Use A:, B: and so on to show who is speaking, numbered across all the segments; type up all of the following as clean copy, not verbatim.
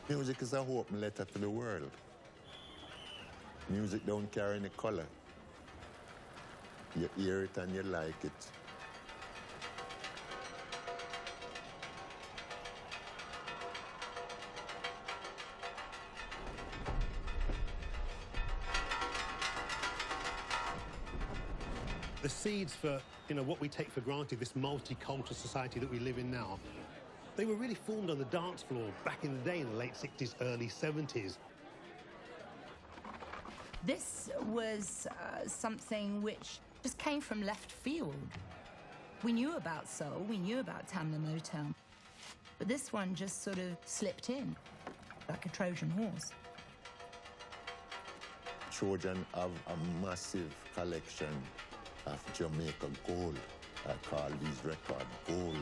A: Music is a open letter to the world. Music don't carry any color. You hear it and you like it.
B: The seeds for, what we take for granted, this multicultural society that we live in now, they were really formed on the dance floor back in the day, in the late 60s, early 70s.
C: This was something which just came from left field. We knew about soul, we knew about Tamla Motown, but this one just sort of slipped in, like a Trojan horse.
A: Trojan have a massive collection of Jamaica gold. I call these records gold.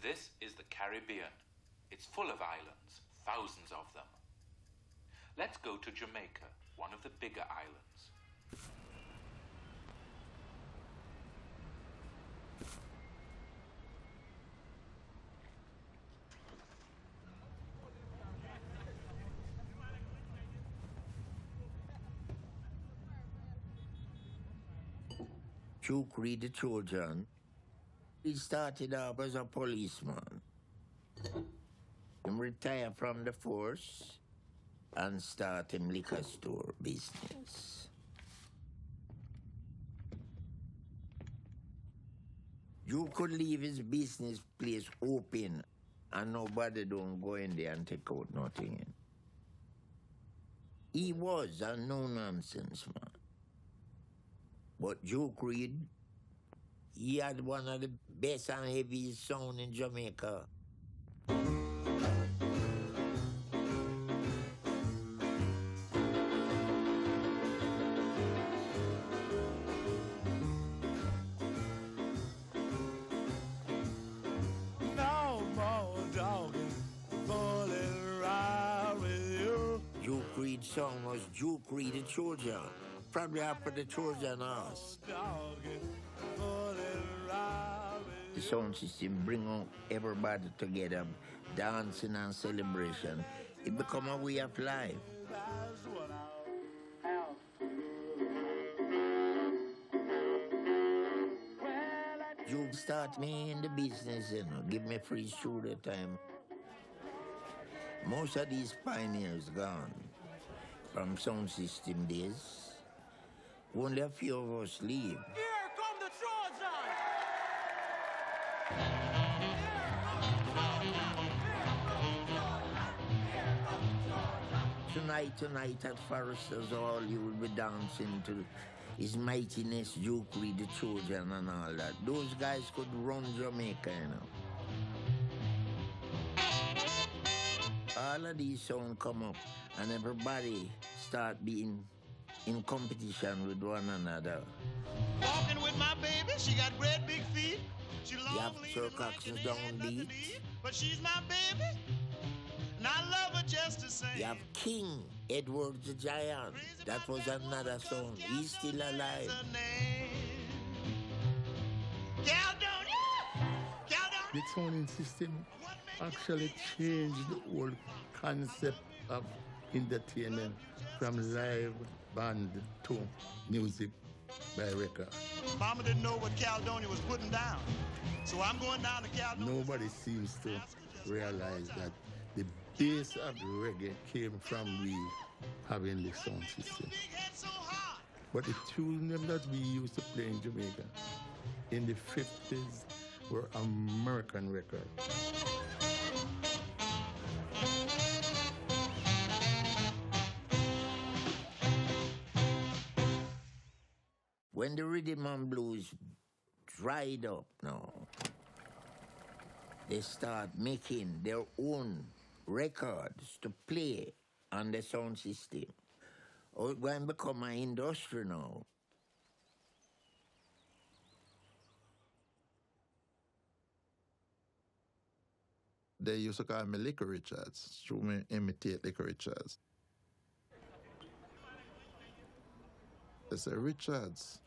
D: This is the Caribbean. It's full of islands, thousands of them. Let's go to Jamaica, one of the bigger islands.
E: Duke Reed the Trojan. He started off as a policeman. He retired from the force and started him liquor store business. You could leave his business place open and nobody don't go in there and take out nothing. He was a no-nonsense man. But Duke Reed, he had one of the best and heaviest sound in Jamaica.
F: No more dogging, fooling around with you.
E: Duke Reed's song was Duke Reed the Trojan, probably after the Trojan horse. The sound system bring out everybody together, dancing and celebration. It become a way of life. You start me in the business, give me free studio time. Most of these pioneers gone from sound system days. Only a few of us leave.
F: Here come the Trojan!
E: Tonight at Foresters Hall, you will be dancing to His Mightiness Duke Reed the Trojan and all that. Those guys could run Jamaica, All of these songs come up and everybody start being in competition with one another.
F: Walking with my baby, she got great big feet. She
E: You have Sir Cox's downbeat.
F: but she's my baby. And I love her just the same.
E: You have King Edward the Giant. That was another song. He's still alive.
G: The sounding system actually changed the whole concept of entertainment from live band to music by record.
F: Mama didn't know what Caledonia was putting down. So I'm going down to Caledonia.
G: Nobody seems to realize that the base of reggae came from we having the sound system. But the tunes that we used to play in Jamaica in the 50s were American records.
E: When the rhythm and blues dried up now, they start making their own records to play on the sound system. Oh, it's going to become an industry now.
A: They used to call me Liquor Richards, to me imitate Liquor Richards. They say, Richards,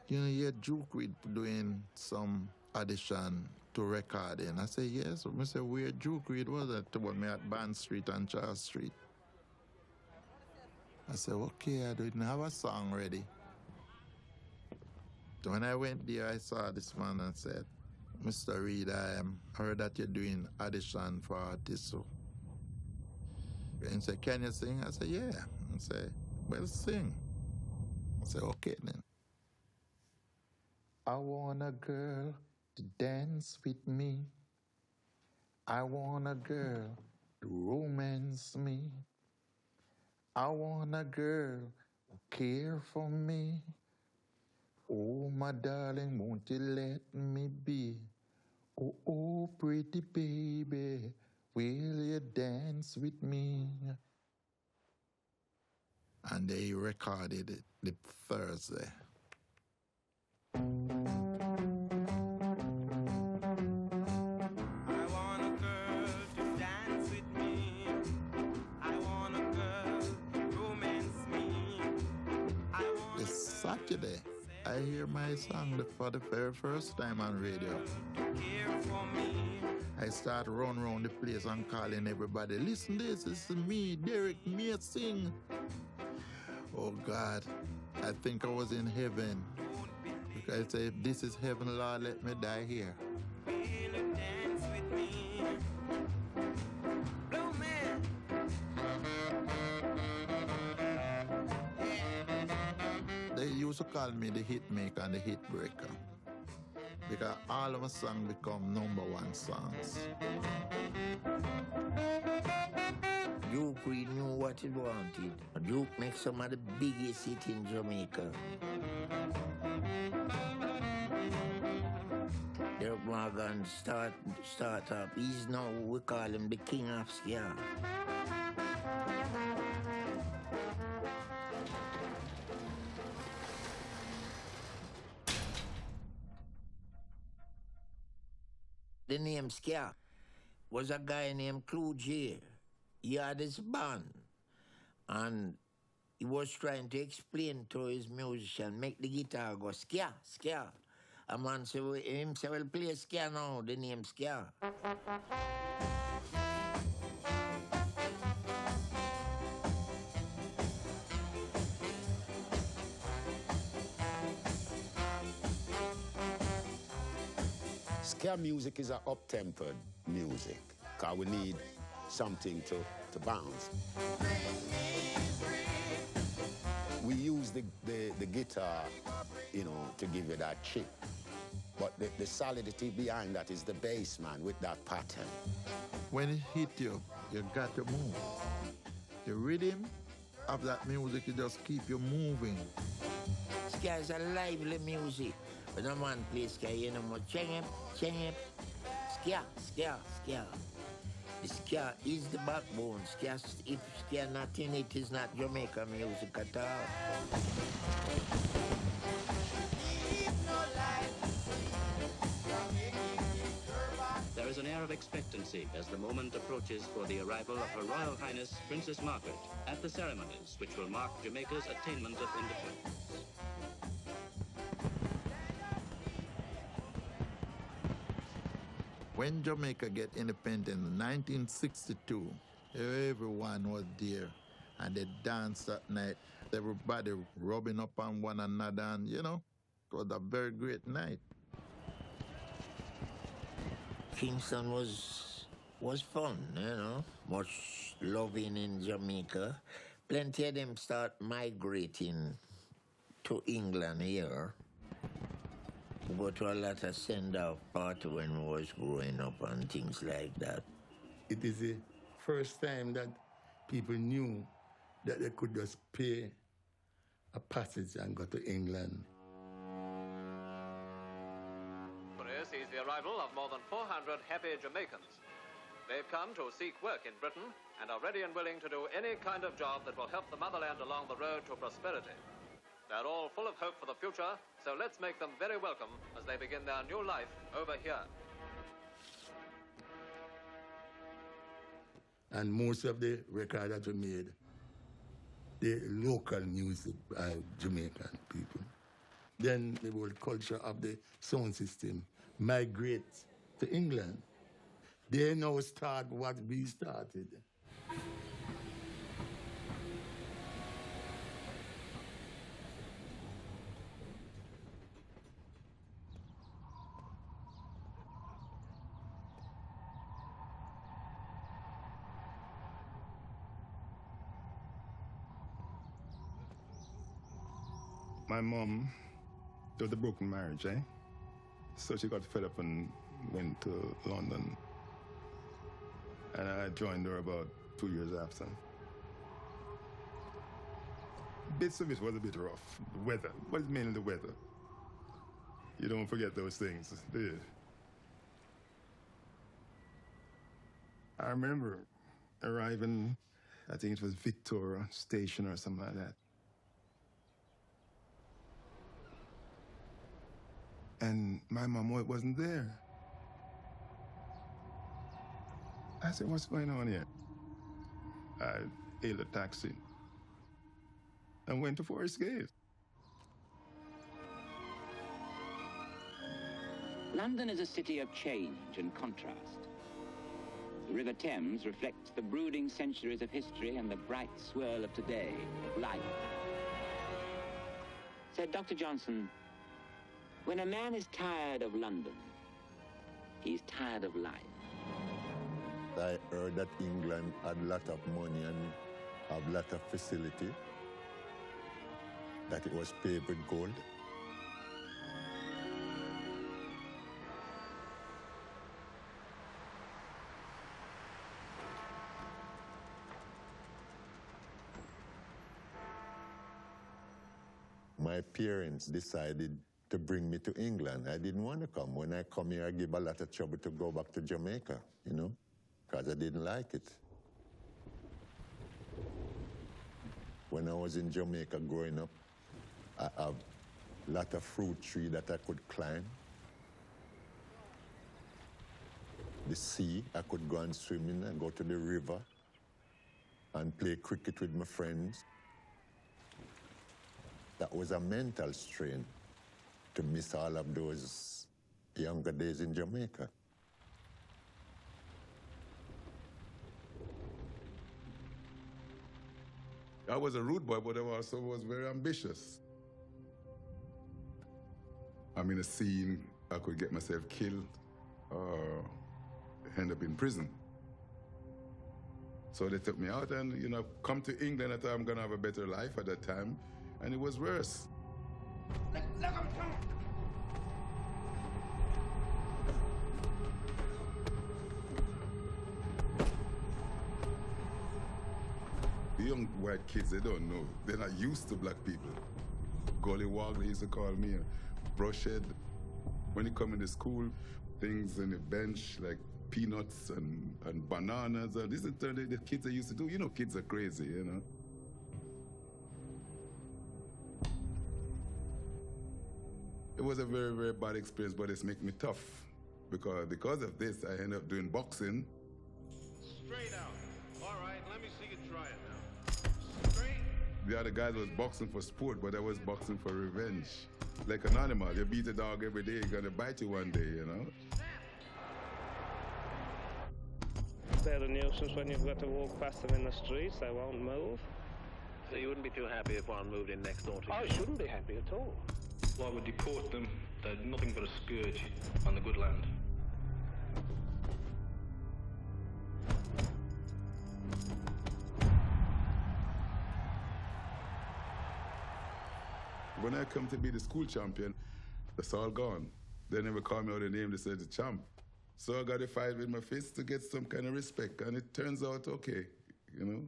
A: you know, you're Duke Reed doing some audition to recording. I say, yes. I say, where Duke Reed was at? Told me at Bond Street and Charles Street. I said, okay, I didn't have a song ready. So when I went there, I saw this man and said, Mr. Reed, I heard that you're doing audition for artists. So. And he said, can you sing? I said, yeah. I said, well, sing. I said, okay then. I want a girl to dance with me. I want a girl to romance me. I want a girl who care for me. Oh, my darling, won't you let me be? Oh, oh, pretty baby, will you dance with me? And they recorded it the Thursday. Saturday, I hear my song for the very first time on radio. I start running around the place and calling everybody, listen this is me, Derek, me sing. Oh God, I think I was in heaven. Because I say, if this is heaven, Lord, let me die here. They used to call me the hit maker and the hit breaker because all of my songs become #1 songs.
E: Duke Reed knew what he wanted. Duke makes some of the biggest hits in Jamaica. Derek Morgan start up. He's now, we call him the king of ska. The name Ska was a guy named Clue J. He had his band, and he was trying to explain to his musician, make the guitar go Ska, Ska. A man said, him say, well, play Ska now, the name Ska.
H: Ska music is an up-tempered music, because we need something to bounce. We use the guitar, you know, to give you that chip. But the solidity behind that is the bass, man, with that pattern.
A: When it hit you, you got to move. The rhythm of that music, it just keep you moving.
E: Ska is a lively music. When a man plays ska, you know, cheng, ska, ska, ska. The ska is the backbone. Ska, if ska not in it, is not Jamaican music at all.
I: There is an air of expectancy as the moment approaches for the arrival of Her Royal Highness Princess Margaret at the ceremonies which will mark Jamaica's attainment of independence.
A: When Jamaica get independent in 1962, everyone was there and they danced that night. Everybody rubbing up on one another and, you know, it was a very great night.
E: Kingston was fun, you know, much loving in Jamaica. Plenty of them start migrating to England here. We go to a lot of send-off party when we was growing up and things like that.
G: It is the first time that people knew that they could just pay a passage and go to England.
J: Sees the arrival of more than 400 happy Jamaicans. They've come to seek work in Britain and are ready and willing to do any kind of job that will help the motherland along the road to prosperity. They're all full of hope for the future, so let's make them very welcome as they begin their new life over here.
G: And most of the records that we made, the local music by Jamaican people. Then the whole culture of the sound system migrate to England. They now start what we started.
K: My mom, it was a broken marriage, eh? So she got fed up and went to London. And I joined her about 2 years after. Bits of it was a bit rough. The weather, but it's mainly the weather. You don't forget those things, do you? I remember arriving, I think it was Victoria Station or something like that. And my mom wasn't there. I said, what's going on here? I hailed a taxi and went to Forest Gate.
I: London is a city of change and contrast. The River Thames reflects the brooding centuries of history and the bright swirl of today, of life. Said Dr. Johnson, when a man is tired of London, he's tired of life.
H: I heard that England had a lot of money and have a lot of facility, that it was paved with gold. My parents decided to bring me to England. I didn't want to come. When I come here, I give a lot of trouble to go back to Jamaica, you know, because I didn't like it. When I was in Jamaica growing up, I have a lot of fruit tree that I could climb. The sea, I could go and swim in and go to the river and play cricket with my friends. That was a mental strain to miss all of those younger days in Jamaica.
K: I was a rude boy, but I also was very ambitious. I'm in a scene, I could get myself killed or end up in prison. So they took me out and, you know, come to England. I thought I'm gonna have a better life at that time, and it was worse. The young white kids, they don't know. They're not used to black people. Gully Wog, they used to call me a brushhead. When you come into school, things on the bench like peanuts and bananas. This is the kids are used to do. You know, kids are crazy, you know. It was a very, very bad experience, but it's made me tough. Because of this, I ended up doing boxing.
L: Straight out. All right, let me see you try it now. Straight.
K: The other guys was boxing for sport, but I was boxing for revenge. Like an animal, you beat a dog every day, he's gonna bite you one day, you know?
M: They're a nuisance when you've got to walk past them in the streets, they won't move.
J: So you wouldn't be too happy if one moved in next door to you?
M: I shouldn't be happy at all.
N: Well, I would deport them. They're nothing but a scourge on the good land.
K: When I come to be the school champion, that's all gone. They never call me out the name, they said the champ. So I got to fight with my fists to get some kind of respect, and it turns out okay, you know?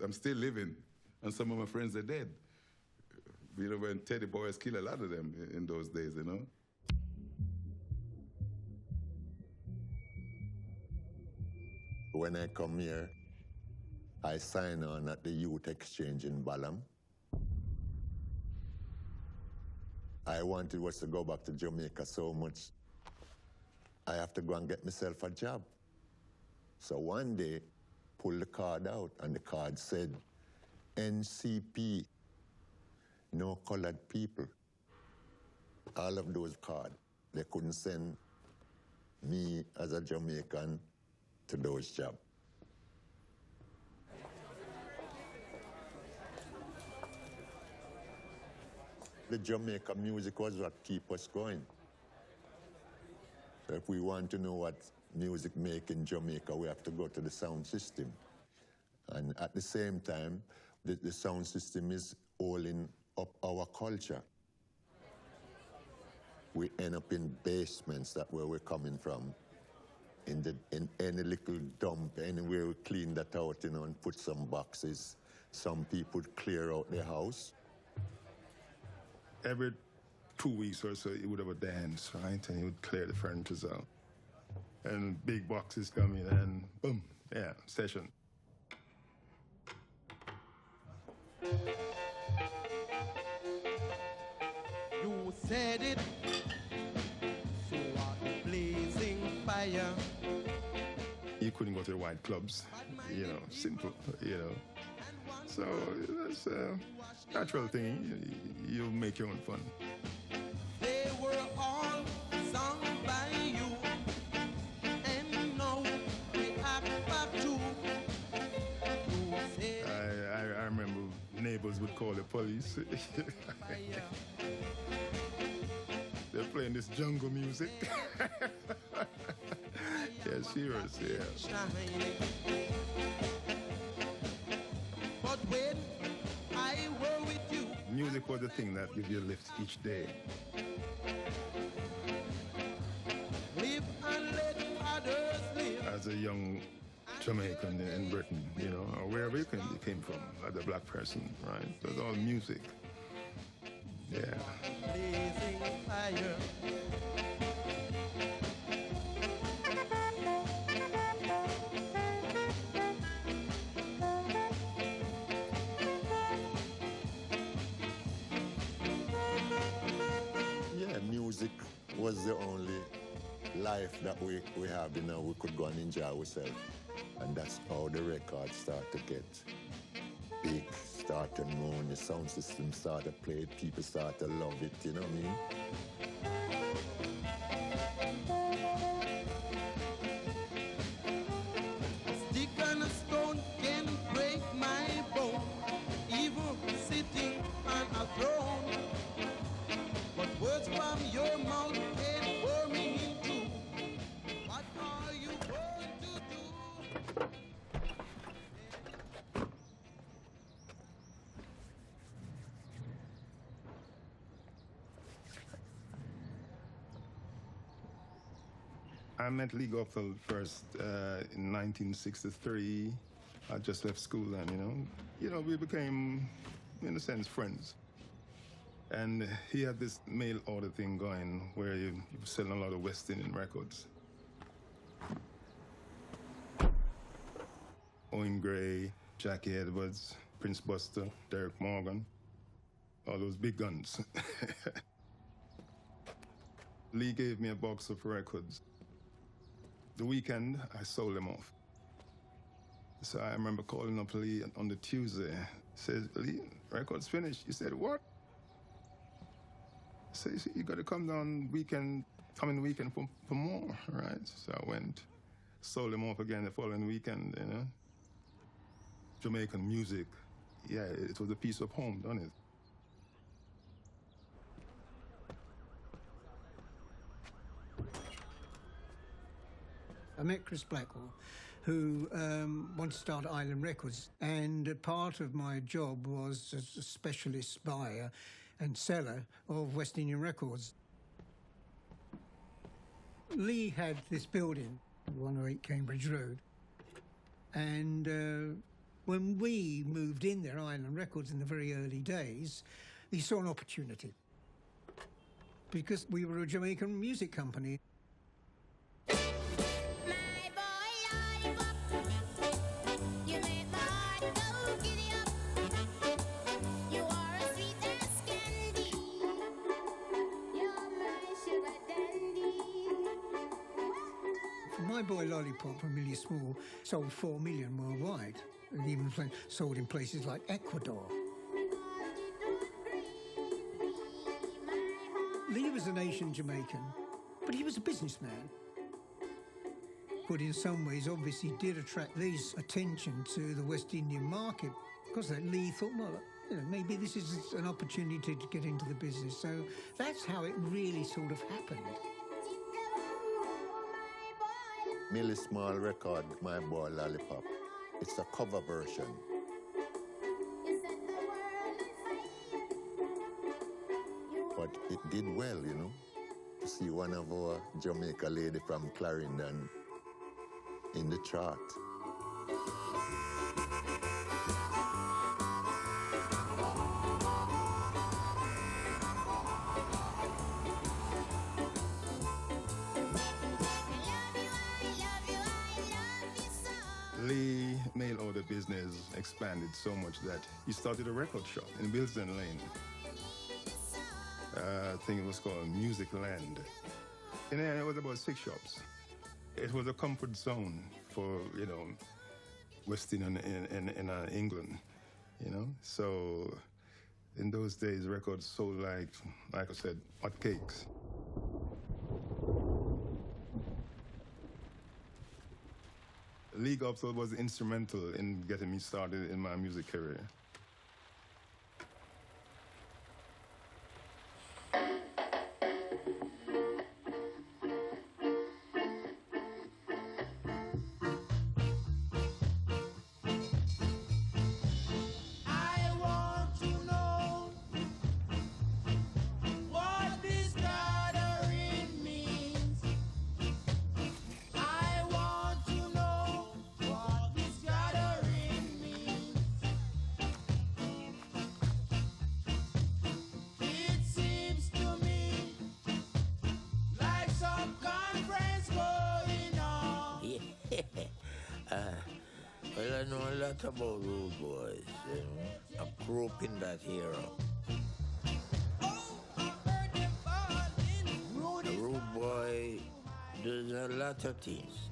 K: I'm still living, and some of my friends are dead. You know, when Teddy Boys killed a lot of them in those days, you know?
H: When I come here, I sign on at the Youth Exchange in Balham. I wanted was to go back to Jamaica so much, I have to go and get myself a job. So one day, pull the card out, and the card said, NCP, no colored people. All of those cards, they couldn't send me as a Jamaican to those jobs. The Jamaica music was what keep us going. So if we want to know what music make in Jamaica, we have to go to the sound system. And at the same time, the sound system is holding up our culture. We end up in basements, that's where we're coming from. In any little dump, anywhere we clean that out, you know, and put some boxes. Some people clear out their house.
G: Every 2 weeks or so, he would have a dance, right? And he would clear the furniture out. And big boxes come in, and boom, yeah, session.
O: You said it, so are blazing fire.
G: You couldn't go to the white clubs, you know, simple, you know. So that's a natural thing. You make your own fun.
O: They were all sung by you, and now we have back to.
G: I remember neighbors would call the police. They're playing this jungle music. Yeah, serious, yeah.
O: But when I were with you,
G: music was the thing that gives you a lift each day.
O: live and let others live.
G: As a young Jamaican in Britain, you know, or wherever you came from, as a black person, right? It was all music. Yeah.
O: Blazing fire.
H: Music was the only life that we have, you know, we could go and enjoy ourselves. And that's how the records start to get big, start to known, the sound system start to play it, people start to love it, you know what I mean?
O: Stick and a stone can break my bone, even sitting on a throne. But words from your mouth can bore me into. What are you going to do?
G: I met Lee Goffel first in 1963. I just left school then, you know. You know, we became, in a sense, friends. And he had this mail order thing going where he was selling a lot of West Indian records. Owen Gray, Jackie Edwards, Prince Buster, Derek Morgan, all those big guns. Lee gave me a box of records.
K: The weekend, I sold them off. So I remember calling up Lee on the Tuesday. Says, Lee, record's finished. He said, what? I said, you got to come down coming weekend for more, right? So I went, sold them off again the following weekend, you know. Jamaican music, yeah, it was a piece of home, don't it?
P: I met Chris Blackwell, who wanted to start Island Records, and part of my job was as a specialist buyer and seller of West Indian records. Lee had this building, 108 Cambridge Road, and when we moved in there, Island Records, in the very early days, he saw an opportunity because we were a Jamaican music company. My Boy Lollipop from Millie Small sold 4 million worldwide, and even sold in places like Ecuador. Lee was an Asian Jamaican, but he was a businessman. But in some ways, obviously, did attract Lee's attention to the West Indian market, because that Lee thought, well, you know, maybe this is an opportunity to get into the business. So that's how it really sort of happened.
H: Millie Small record, My Boy Lollipop. It's a cover version. But it did well, you know, to see one of our Jamaica lady from Clarendon in the chart.
K: Lee mail order business expanded so much that he started a record shop in Wilson Lane. I think it was called Music Land. And it was about 6 shops. It was a comfort zone for, you know, West Indian in England, you know. So in those days, records sold like I said, hot cakes. League Upside was instrumental in getting me started in my music career.
E: Well, I know a lot about Rudeboy. I grew up in that era. Rudeboy does a lot of things.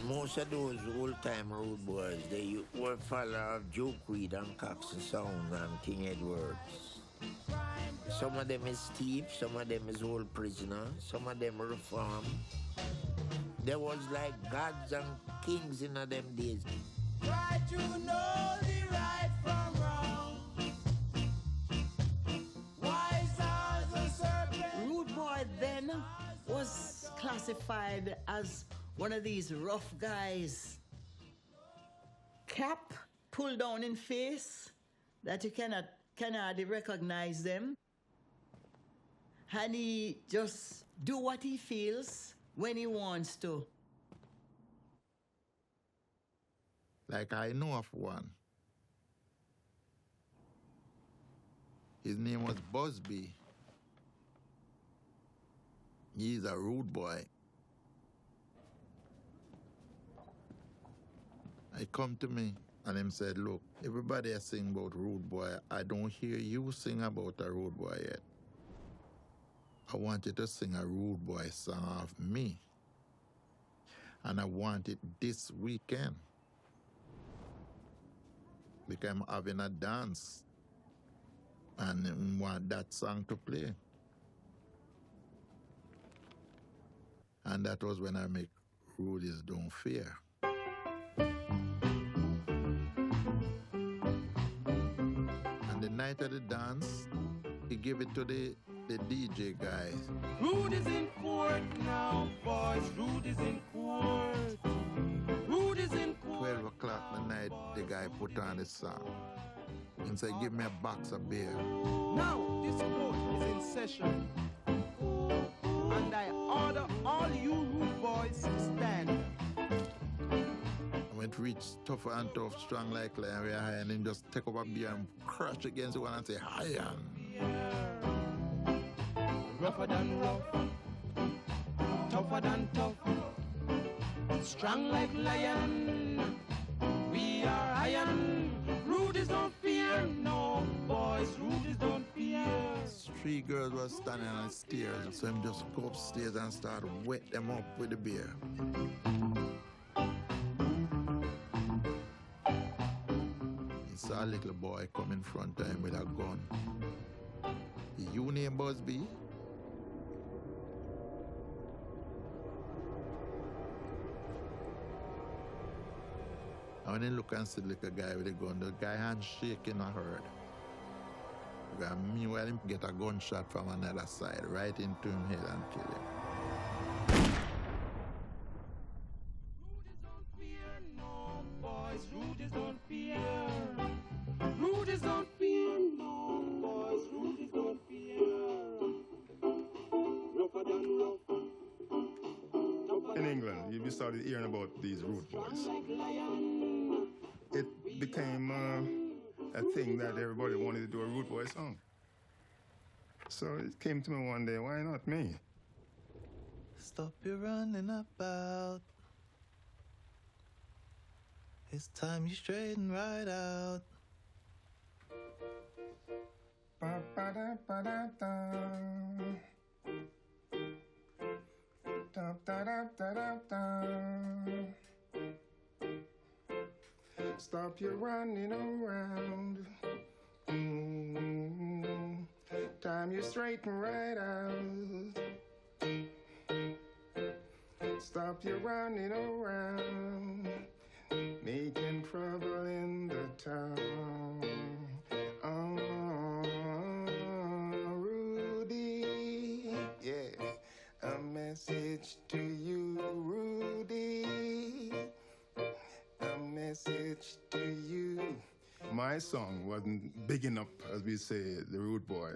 E: Most of those old-time Rudeboys, they were followers of Duke Reed and Coxsone Sound and King Edwards. Some of them is Steve, some of them is old prisoner, some of them reform. There was like gods and kings in them days.
O: Try to know the right from wrong. Wise as a serpent.
Q: Rudeboy then was classified as one of these rough guys. Cap pulled down in face that you cannot hardly recognize them. And he just do what he feels when he wants to.
A: Like I know of one. His name was Busby. He's a rude boy. He come to me and him said, look, everybody is sing about rude boy. I don't hear you sing about a rude boy yet. I want you to sing a rude boy song of me. And I want it this weekend. Because I'm having a dance. And I want that song to play. And that was when I make Rudy's Don't Fear. And the night of the dance, he gave it to the DJ guys.
O: Rudy's in court now, boys. Rudy's in court. Rudy's in court.
A: 12 o'clock the night, the guy put on the song. And said, give me a box of beer.
O: Now, this court is in session. And I order all you rude boys to stand.
A: When it reached tougher and tough, strong like lion, we are high, and then just take up a beer and crush against the one and say, iron.
O: Rougher than rough, tougher than tough, strong like lion. We are iron. Rudies don't fear, no boys. Rudies don't fear.
A: 3 girls were standing on the stairs, so him just go upstairs and start wet them up with the beer. He saw a little boy come in front of him with a gun. You name Busby? And when he look and see the little guy with a gun, the guy hand shaking a herd. Meanwhile, him get a gunshot from another side, right into him head and kill him.
O: Rudies don't fear, no boys. Rudies don't fear. Rudies don't fear, no boys. Rudies don't fear. Rougher than rough.
K: In England, you started hearing about these rude boys. It became a thing that everybody wanted to do a rude boy song. So it came to me one day, why not me?
R: Stop your running about. It's time you straighten right out.
K: Stop your running around. Time you straighten right out. Stop your running around, making trouble in the town. Oh, Rudy, yeah, a message to you, Rudy. A message to you. My song wasn't big enough, as we say, the rude boy.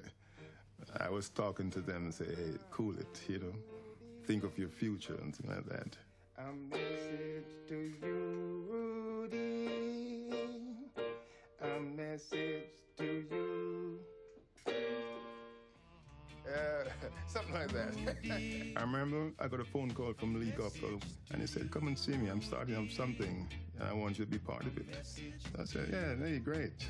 K: I was talking to them and say, hey, cool it, you know. Think of your future and things like that. A message to you, Rudy. A message to you. Something like that. I remember I got a phone call from Lee Gopel, and he said, come and see me. I'm starting up something, and I want you to be part of it. So I said, yeah, hey, great.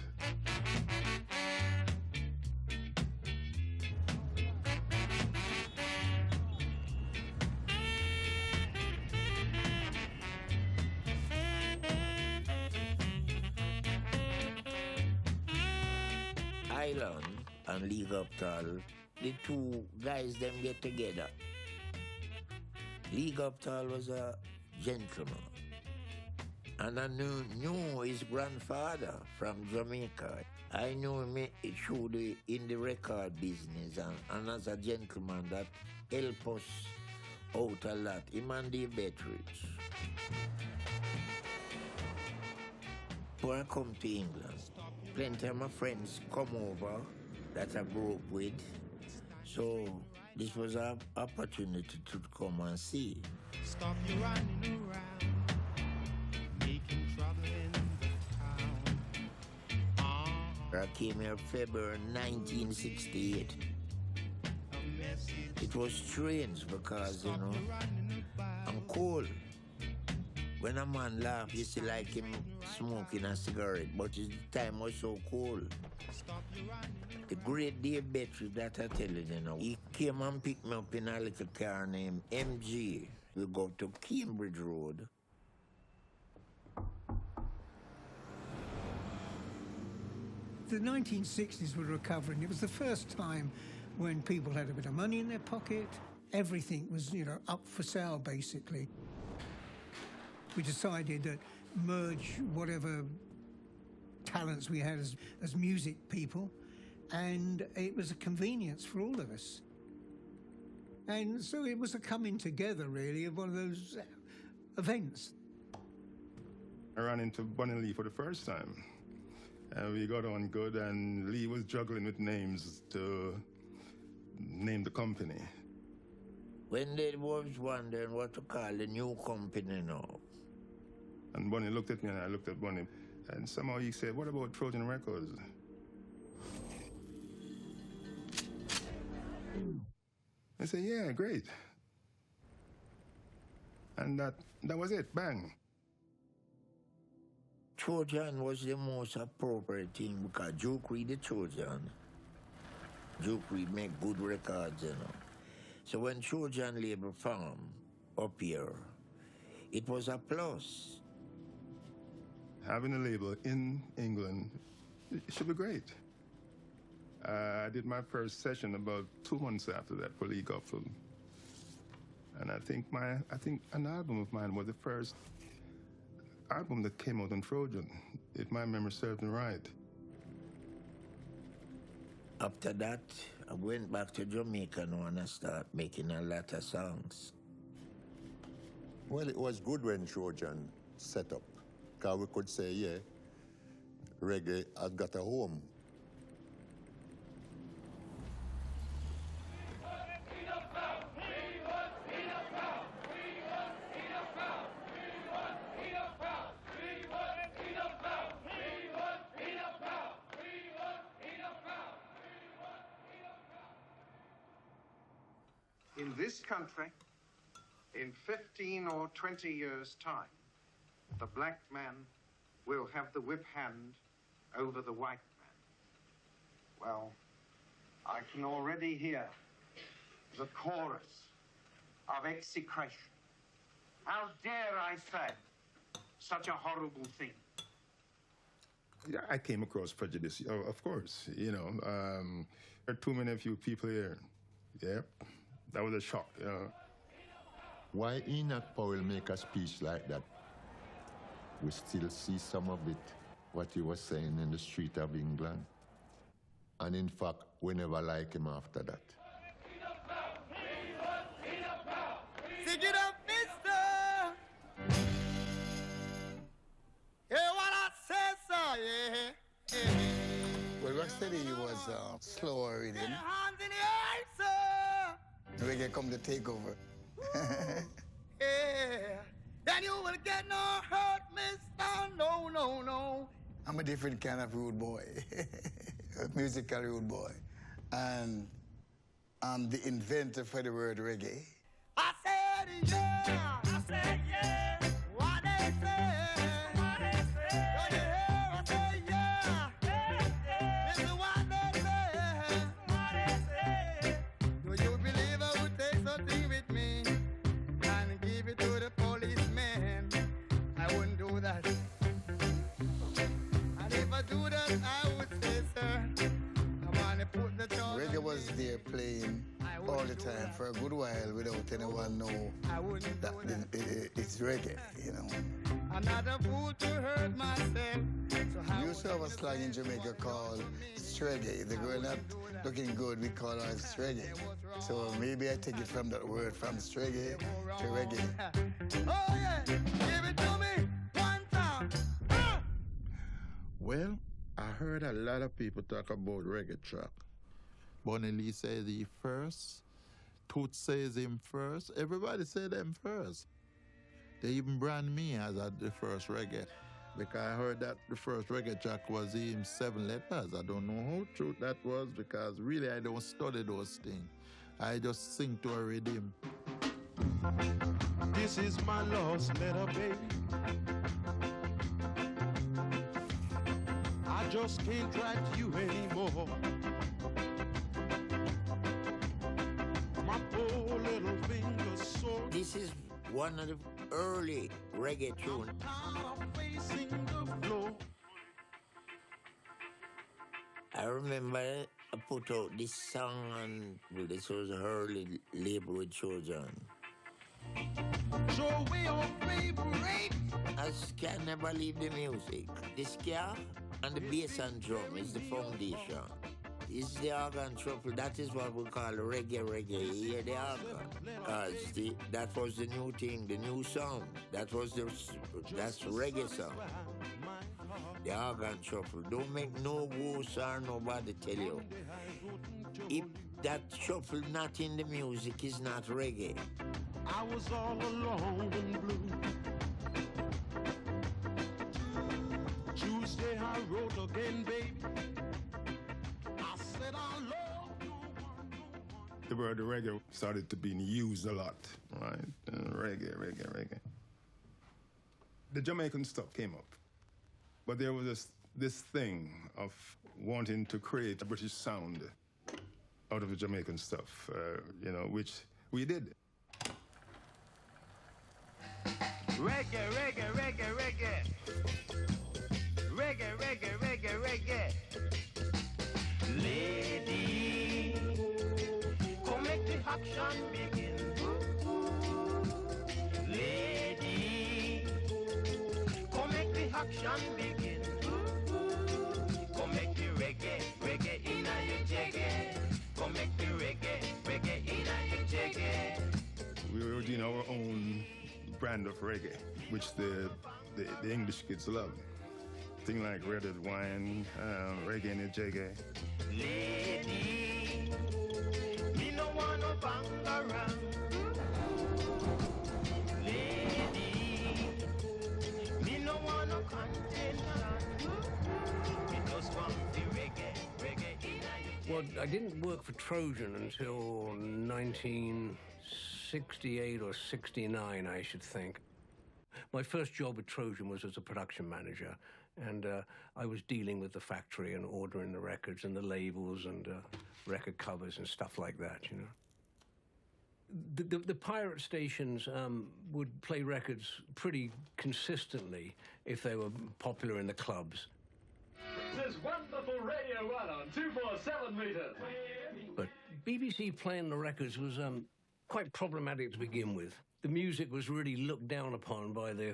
E: Island and Lee Gopel, the two guys them get together. Lee Gopel was a gentleman. And I knew his grandfather from Jamaica. I knew him through in the record business and as a gentleman that helped us out a lot. Him and Dave Bettridge. Before I come to England, plenty of my friends come over that I grew up with. So this was an opportunity to come and see.
O: Stop you running around, making trouble in the town.
E: I came here February 1968. It was strange because, you know, I'm cold. When a man laughs, you see like him smoking a cigarette, but the time was so cold. The great Dave Bettridge that I tell you now, he came and picked me up in a little car named MG. We go to Cambridge Road.
P: The 1960s were recovering. It was the first time when people had a bit of money in their pocket. Everything was, up for sale, basically. We decided that merge whatever talents we had as music people, and it was a convenience for all of us. And so it was a coming together, really, of one of those events.
G: I ran into Bunny Lee for the first time. And we got on good, and Lee was juggling with names to name the company.
E: When they was wondering what to call the new company now.
G: And Bunny looked at me, and I looked at Bunny. And somehow he said, "What about Trojan Records?" I said, "Yeah, great." And that was it, bang.
E: Trojan was the most appropriate thing because Duke Reed the Trojan. Duke Reed make good records, So when Trojan label formed up here, it was a plus.
G: Having a label in England, it should be great. I did my first session about 2 months after that for Lee Goffel. And I think an album of mine was the first album that came out on Trojan, if my memory serves me right.
E: After that, I went back to Jamaica now and I started making a lot of songs.
H: Well, it was good when Trojan set up, because we could say, yeah, reggae has got a home.
L: In this country, in 15 or 20 years' time, the black man will have the whip hand over the white man. Well, I can already hear the chorus of execration. How dare I say such a horrible thing?
G: Yeah, I came across prejudice, of course. There are too many few people here. Yeah, that was a shock.
H: Why Enoch Powell make a speech like that? We still see some of it, what he was saying in the street of England. And in fact, we never like him after that.
O: Stick it up, mister! Hear what I said, sir, yeah.
S: Well, Rocksteady was slower reading.
O: Hands in the air, sir!
S: Reggae come to take over.
O: Yeah. Then you will get no hurt, mister. No, no, no.
S: I'm a different kind of rude boy. A musical rude boy. And I'm the inventor for the word reggae.
O: I said yeah. I said yeah. What they say. What they say. Don't you hear? I say yeah. Yeah, yeah. This is what they say. What they say. Do you believe I would take something with me and give it to the policeman? I wouldn't do that. And if I do that, I would say, sir, I want to put the charge.
S: Reggae was there playing all the time for a good while without anyone know that it's reggae,
O: I'm not a fool to hurt myself. So how
S: we used to have a slang in Jamaica called reggae. If the girl not looking good, we call her reggae. So maybe I take it from that word, from reggae to reggae.
O: Oh yeah, give it to me one time.
A: Well, I heard a lot of people talk about reggae track. Bunny Lee says he first. Toots says him first. Everybody said them first. They even brand me as the first reggae. Because I heard that the first reggae track was him 7 Letters. I don't know how true that was because really I don't study those things. I just sing to a rhythm.
T: This is my lost letter, baby. I just can't write to you anymore. My poor little finger's sore.
E: This is one of the early reggae tunes. I remember I put out this song on, well, this was an early label with Trojan.
O: So we are favorite.
E: I can never leave the music. The ska and the bass and drum is the foundation. It's the organ truffle. That is what we call reggae. You hear the organ? Because that was the new thing, the new sound. That's reggae sound. The organ truffle. Don't make no goose or nobody tell you. If that shuffle not in the music, is not reggae.
T: I was all alone and blue. Tuesday I wrote again, baby. I said I love no one.
G: The word reggae started to be used a lot, right? Reggae. The Jamaican stuff came up. But there was this thing of wanting to create a British sound out of the Jamaican stuff, which we did.
T: Reggae. Lady, come make the action begin. Lady, come make the action begin. Come make the reggae inna your jaggy. Come make the reggae inna your jaggy.
G: We were doing our own brand of reggae, which the English kids love. Things like red wine, reggae in the jaggy.
T: Lady, me no want no bang around. Lady, me no want no contention. Me just want the reggae in
U: Well, I didn't work for Trojan until 1968 or 69, I should think. My first job with Trojan was as a production manager, and I was dealing with the factory and ordering the records and the labels and record covers and stuff like that, you know. The pirate stations would play records pretty consistently if they were popular in the clubs.
V: This is wonderful Radio 1 on 247 meters.
U: But BBC playing the records was quite problematic to begin with. The music was really looked down upon by the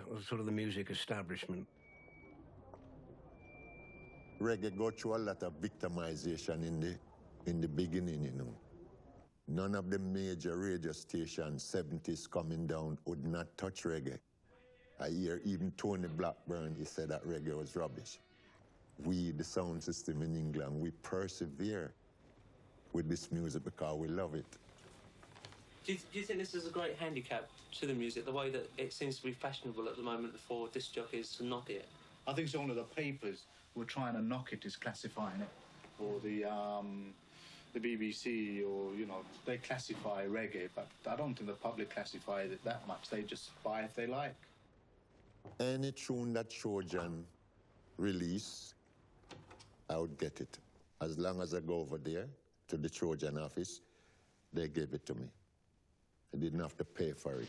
U: music establishment.
H: Reggae go through a lot of victimization in the beginning, you know. None of the major radio stations, 70s coming down, would not touch reggae. I hear even Tony Blackburn, he said that reggae was rubbish. We, the sound system in England, we persevere with this music because we love it.
W: Do you think this is a great handicap to the music, the way that it seems to be fashionable at the moment for disc jockeys to knock it?
X: I think some of the papers were trying to knock it as classifying it, or the BBC, or, you know, they classify reggae, but I don't think the public classify it that much. They just buy if they like.
H: Any tune that Trojan release, I would get it. As long as I go over there to the Trojan office, they gave it to me. I didn't have to pay for it.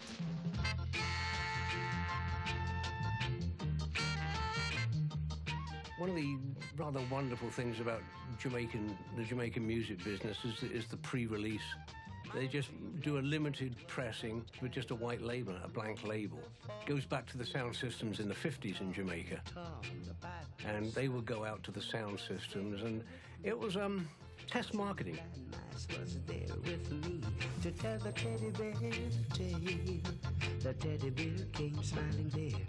U: One of the rather wonderful things about the Jamaican music business is the pre-release. They just do a limited pressing with just a white label, a blank label. It goes back to the sound systems in the 50s in Jamaica. And they would go out to the sound systems, and it was test marketing.
Y: Was there with me to tell the teddy bear tale. The teddy bear came smiling there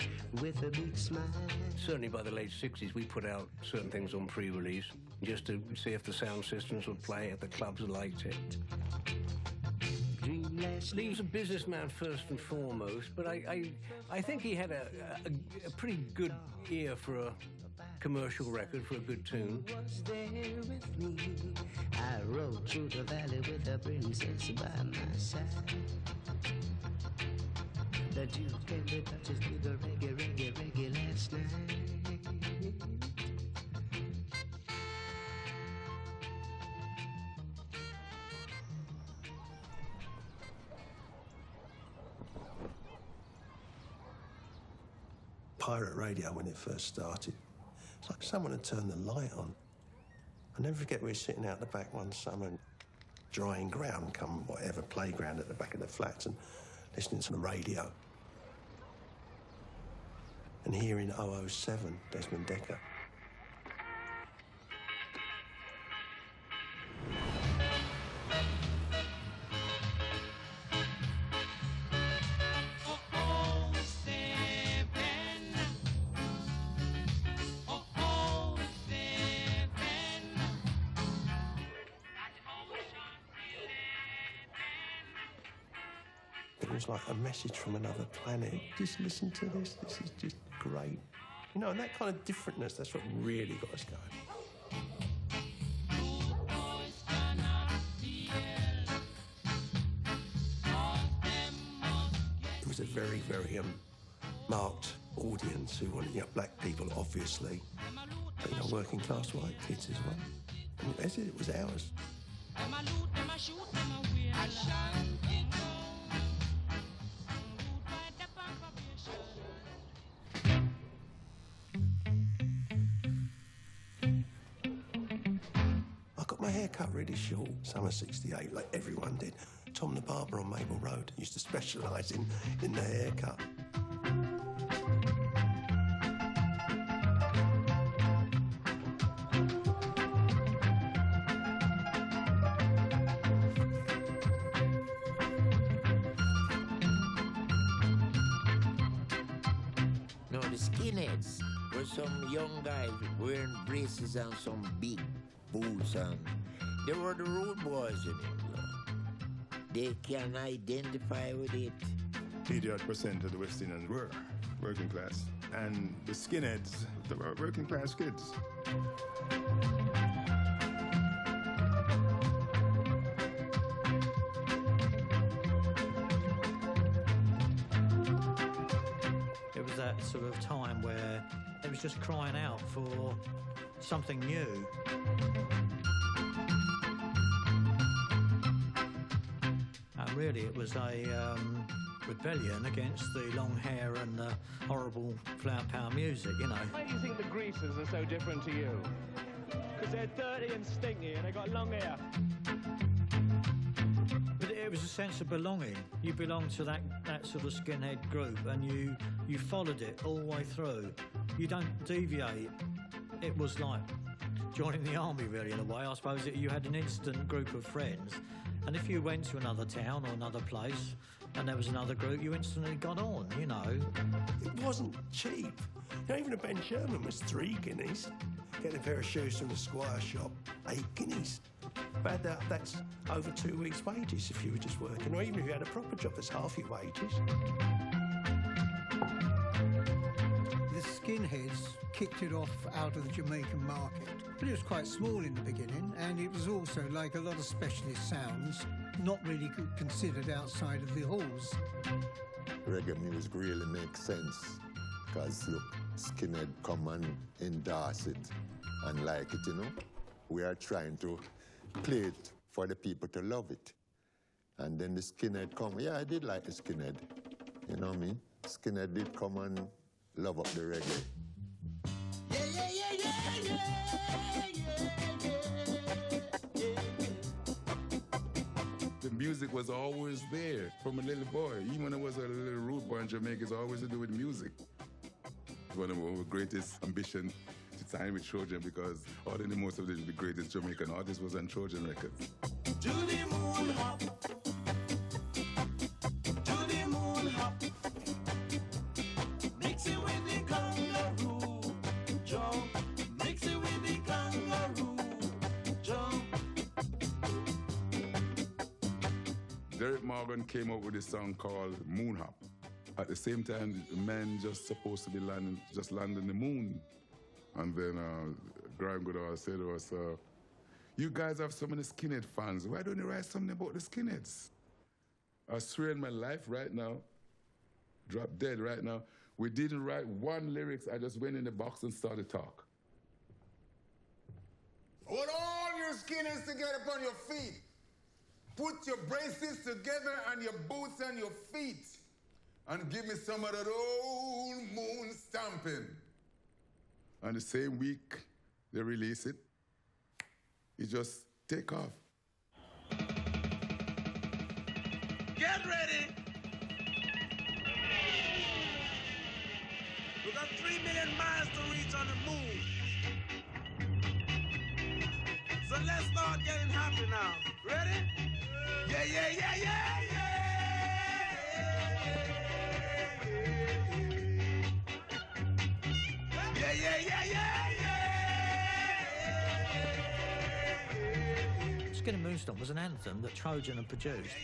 Y: with a big smile.
U: Certainly by the late 60s, we put out certain things on pre-release just to see if the sound systems would play, if the clubs liked it. Lee was a businessman first and foremost, but I think he had a pretty good ear for a commercial record, for a good tune.
Y: Was there with me. I rode through the valley with a princess by my side. The Duke and the Duchess did the reggae last night.
B: pirate radio when it first started. It's like someone had turned the light on. I never forget we were sitting out the back one summer, drying ground, come whatever, playground at the back of the flats, and listening to the radio. And hearing 007, Desmond Dekker. It was like a message from another planet. Just listen to this is just great. You know, and that kind of differentness, that's what really got us going. It was a very, very marked audience who wanted, you know, black people, obviously, but, you know, working class white kids as well. And as it was ours. My hair cut really short, summer '68, like everyone did. Tom the barber on Maple Road used to specialise in the haircut.
E: No, the skinheads were some young guys wearing braces and some big boots, and they were the road boys in England. They can identify with it.
G: 88% of the West Indians were working class, and the skinheads, they were working class kids.
C: It was that sort of time where it was just crying out for something new. And really it was a rebellion against the long hair and the horrible flower power music, you know.
V: Why do you think the greasers are so different to you? Because they're dirty and stinky and they got long hair.
C: But it was a sense of belonging. You belonged to that sort of skinhead group, and you followed it all the way through. You don't deviate. It was like joining the army, really, in a way. I suppose you had an instant group of friends, and if you went to another town or another place and there was another group, you instantly got on, you know.
B: It wasn't cheap. You know, even a Ben Sherman was 3 guineas. Getting a pair of shoes from the squire shop, 8 guineas. But that's over 2 weeks' wages if you were just working, or even if you had a proper job, that's half your wages.
P: The skinheads kicked it off out of the Jamaican market, but it was quite small in the beginning, and it was also, like a lot of specialist sounds, not really considered outside of the halls.
H: Reggae music really makes sense, because look, skinhead come and endorse it and like it, you know. We are trying to play it for the people to love it. And then the skinhead come, yeah, I did like the skinhead, you know what I mean? Skinhead did come and love up the reggae.
K: The music was always there from a little boy. Even when I was a little root boy in Jamaica, it's always to do with music. One of our greatest ambition to sign with Trojan, because most of the greatest Jamaican artists was on Trojan Records.
O: To the moon hop. To the moon hop. Mix it with the kangaroo jump. Mix it with the kangaroo jump.
K: Derek Morgan came up with a song called Moon Hop. At the same time, the man just supposed to be landing the moon. And then Graham Goodall said to us, you guys have so many skinhead fans. Why don't you write something about the skinheads? I swear in my life right now, drop dead right now, we didn't write one lyrics. I just went in the box and started talk.
D: I want all your skinheads to get up on your feet. Put your braces together and your boots on your feet. And give me some of that old moon stomping.
K: happen. And the same week they release it, it just take off.
O: Get ready. We got 3 million miles to reach on the moon. So let's start getting happy now. Ready? Yeah, yeah, yeah, yeah, yeah. Yeah, yeah, yeah, yeah, yeah.
C: Skin and Moonstone was an anthem that Trojan had produced.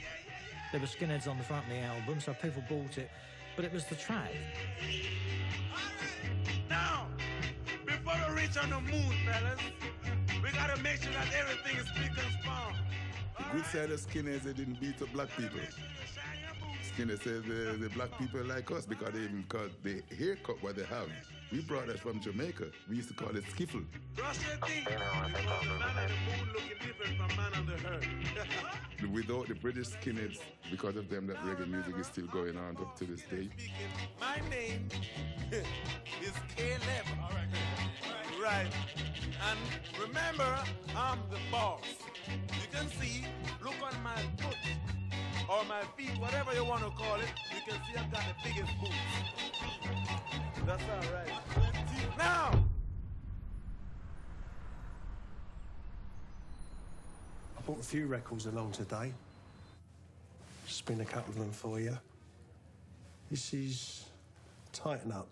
C: There were skinheads on the front of the album, so people bought it, but it was the track.
O: Now, before we reach on the moon, fellas, we gotta make sure that everything is spick and span.
K: The good side of skinheads, they didn't beat up black people. Skinheads said the black people like us because they even cut the haircut what they have. We brought that from Jamaica. We used to call it skiffle.
O: Brush your teeth, because man on the moon looking different from man on the earth.
K: Without the British skinheads, because of them, that reggae music is still going on up to this day.
O: My name is Caleb. Right. And remember, I'm the boss. You can see, look on my foot, or my feet, whatever you want to call it, you can see I've got the biggest boots. That's all right. Now!
B: I brought a few records along today. Spin a couple of them for you. This is Tighten Up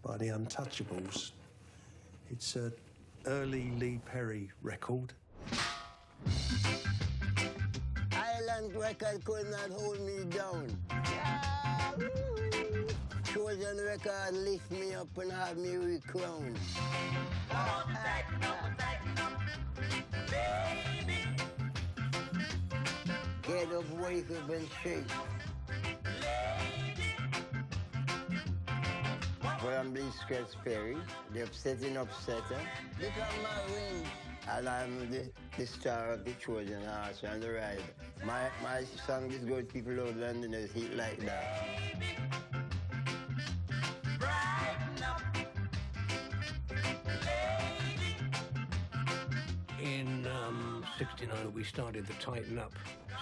B: by the Untouchables. It's an early Lee Perry record.
S: Island record could not hold me down. Trojan Records lift me up and have me recrowned. Get up, wake up and shake. From the Scratch Perry, the upsetting upsetter. Look at my ring. And I'm the star of the Trojan Horse and the ride. My song is good, people out Londoners hit like that.
U: In '69, we started the Tighten Up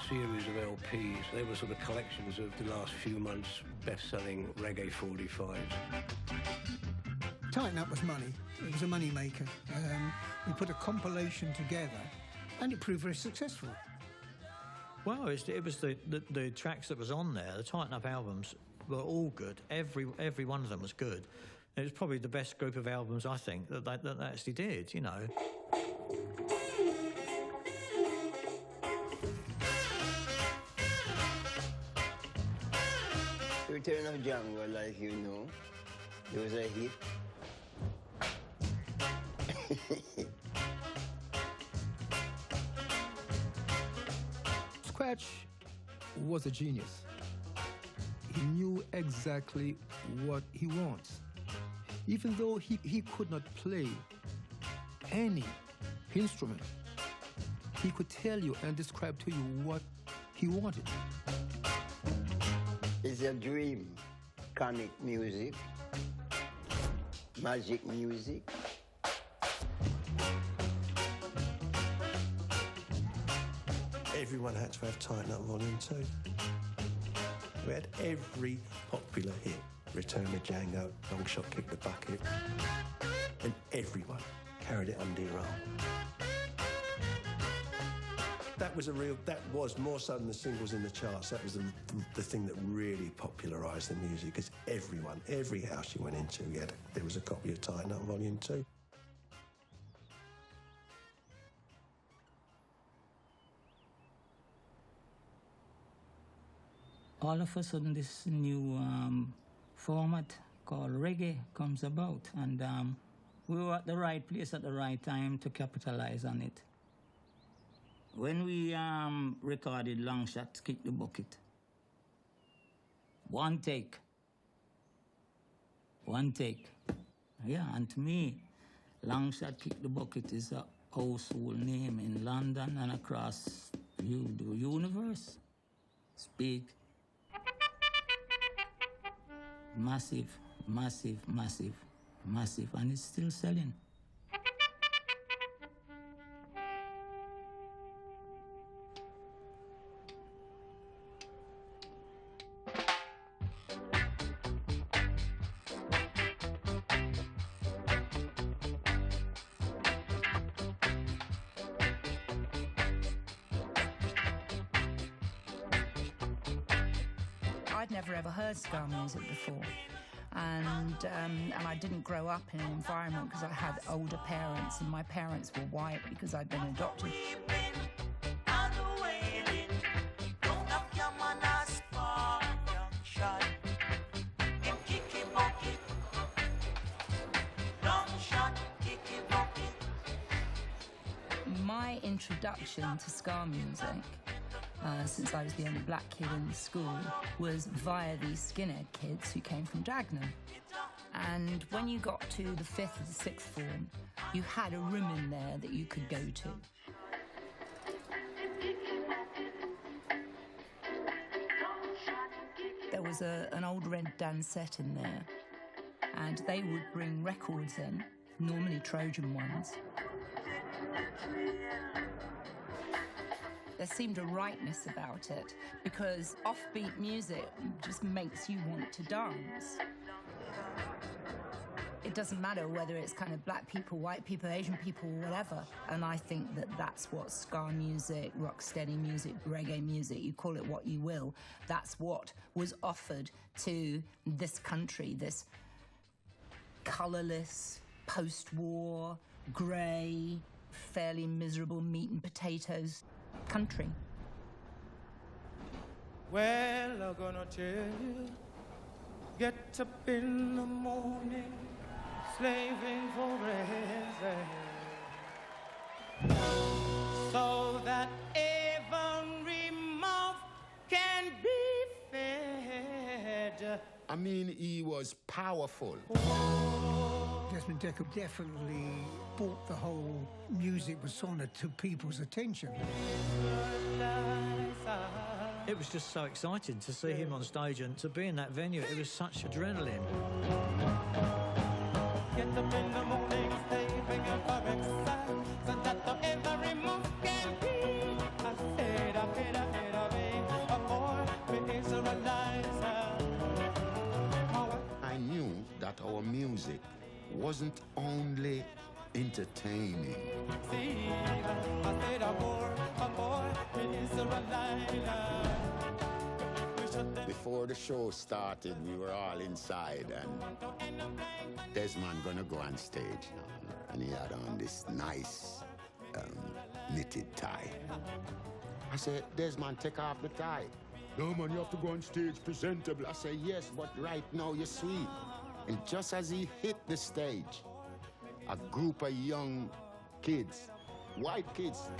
U: series of LPs. They were sort of collections of the last few months' best-selling reggae 45s.
P: Tighten Up was money. It was a money maker. We put a compilation together, and it proved very successful.
C: Well, it was the tracks that was on there. The Tighten Up albums were all good. Every one of them was good. It was probably the best group of albums, I think, that they actually did, you know.
S: Return of Jungle, like you know, it was a hit.
F: Scratch was a genius. He knew exactly what he wants. Even though he could not play any instrument, he could tell you and describe to you what he wanted.
S: It's a dream. Comic music, magic music.
B: Everyone had to have Tighten Up Volume 2. We had every popular hit. Return to Django, Long Shot Kick the Bucket. And everyone carried it under your arm. That was more so than the singles in the charts. That was the thing that really popularised the music, because every house you went into, there was a copy of Tighten Up Volume 2.
I: All of a sudden, this new format called reggae comes about, and we were at the right place at the right time to capitalize on it. When we recorded Long Shot Kick the Bucket, one take. Yeah, and to me, Long Shot Kick the Bucket is a household name in London and across the universe. It's big. Massive massive, massive, massive, and it's still selling.
J: I'd never ever heard ska music before, and I didn't grow up in an environment because I had older parents, and my parents were white because I'd been adopted. My introduction to ska music, since I was the only black kid in the school, was via these skinhead kids who came from Dagenham. And when you got to the 5th or the 6th form, you had a room in there that you could go to. There was an old red dancette in there, and they would bring records in, normally Trojan ones. There seemed a rightness about it, because offbeat music just makes you want to dance. It doesn't matter whether it's kind of black people, white people, Asian people, whatever. And I think that that's what ska music, rocksteady music, reggae music, you call it what you will, that's what was offered to this country, this colourless, post-war, grey, fairly miserable meat and potatoes country.
O: Well, I'm gonna tell you, get up in the morning, slaving for bread, so that every mouth can be fed.
G: I mean, he was powerful.
P: Desmond Dekker definitely brought the whole music persona to people's attention.
C: It was just so exciting to see him on stage and to be in that venue. It was such adrenaline.
O: Get up in the morning, slaving for exercise, so that every mouth can be. I said, a boy is a realizer.
G: I knew that our music wasn't only entertaining.
O: See, I said a boy is a realizer.
G: Before the show started, we were all inside, and Desmond gonna go on stage now, and he had on this nice knitted tie. I said, Desmond, take off the tie. No, man, you have to go on stage presentable. I said, yes, but right now you're sweet. And just as he hit the stage, a group of young kids, white kids,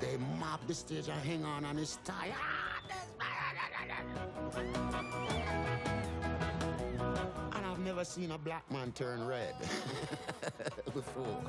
G: they mobbed the stage and hang on his tie. And I've never seen a black man turn red before.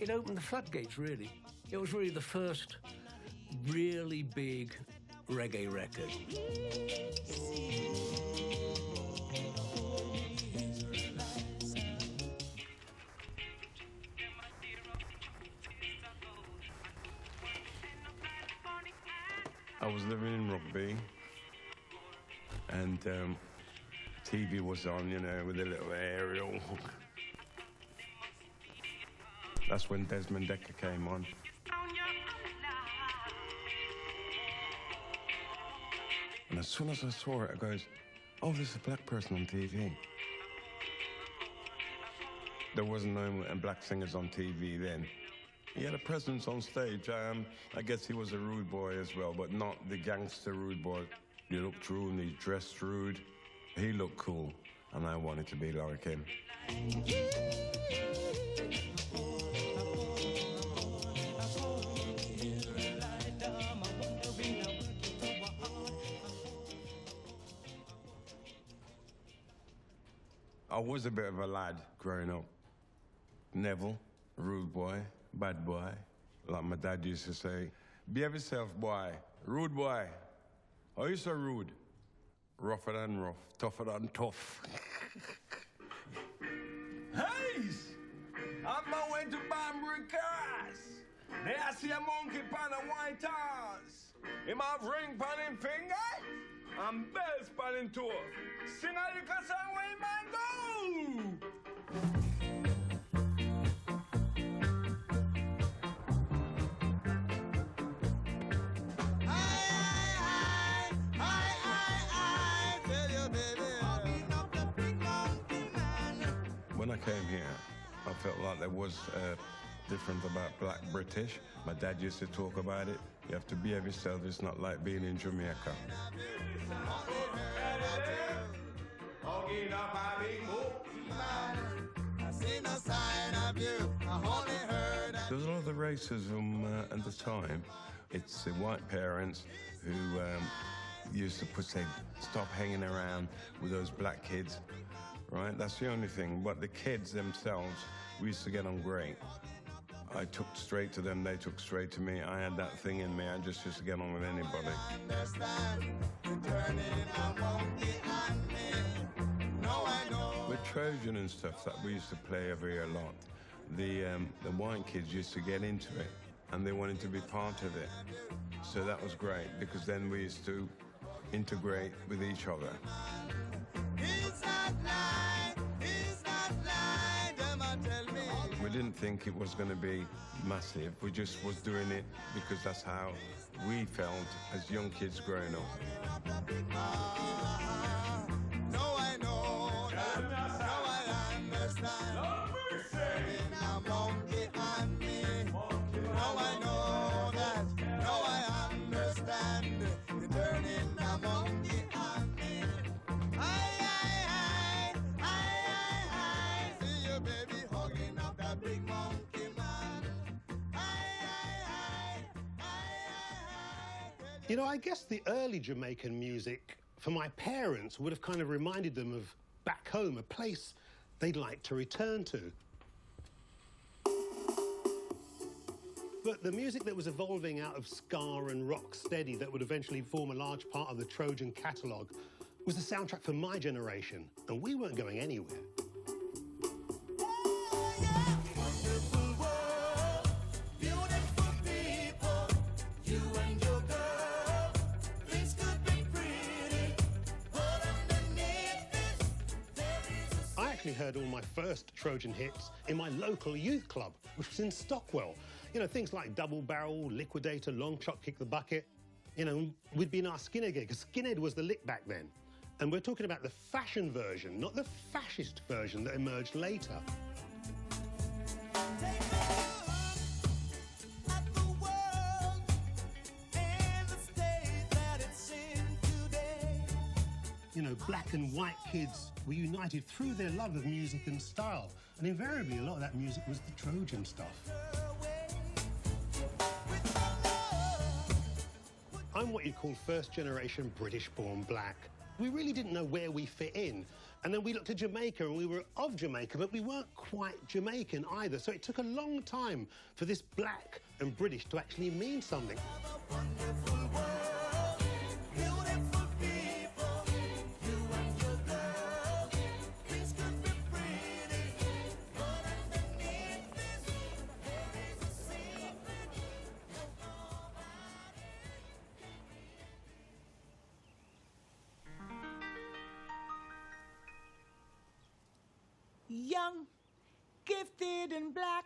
U: It opened the floodgates, really. It was really the first really big reggae record.
M: I was living in Rugby, and TV was on, you know, with a little aerial. That's when Desmond Dekker came on. And as soon as I saw it, I goes, oh, there's a black person on TV. There wasn't no black singers on TV then. He had a presence on stage. I guess he was a rude boy as well, but not the gangster rude boy. He looked rude and he dressed rude. He looked cool, and I wanted to be like him. I was a bit of a lad growing up. Neville, rude boy, bad boy. Like my dad used to say, behave yourself, boy. Rude boy. Are you so rude? Rougher than rough, tougher than tough. Hey! I'm on way to Banbury Cars. There I see a monkey pan a white horse. Him have ring pan him finger and bells pan him toe. Sing a little song where man go. When I came here, I felt like there was different about black British. My dad used to talk about it. You have to behave yourself. It's not like being in Jamaica. There was a lot of the racism at the time. It's the white parents who used to say, stop hanging around with those black kids, right? That's the only thing. But the kids themselves, we used to get on great. I took straight to them, they took straight to me. I had that thing in me, I just used to get on with anybody. With Trojan and stuff that we used to play every year a lot, the white kids used to get into it and they wanted to be part of it. So that was great because then we used to integrate with each other. We didn't think it was going to be massive. We just was doing it because that's how we felt as young kids growing up.
A: You know, I guess the early Jamaican music, for my parents, would have kind of reminded them of back home, a place they'd like to return to. But the music that was evolving out of ska and rock steady that would eventually form a large part of the Trojan catalogue was the soundtrack for my generation, and we weren't going anywhere. I heard all my first Trojan hits in my local youth club, which was in Stockwell. You know, things like Double Barrel, Liquidator, Long Shot, Kick the Bucket. You know, we'd been our skinhead gig, because skinhead was the lick back then. And we're talking about the fashion version, not the fascist version that emerged later. You know, black and white kids were united through their love of music and style. And invariably, a lot of that music was the Trojan stuff. I'm what you call first-generation British-born black. We really didn't know where we fit in. And then we looked at Jamaica, and we were of Jamaica, but we weren't quite Jamaican either. So it took a long time for this black and British to actually mean something.
L: Young, gifted and black.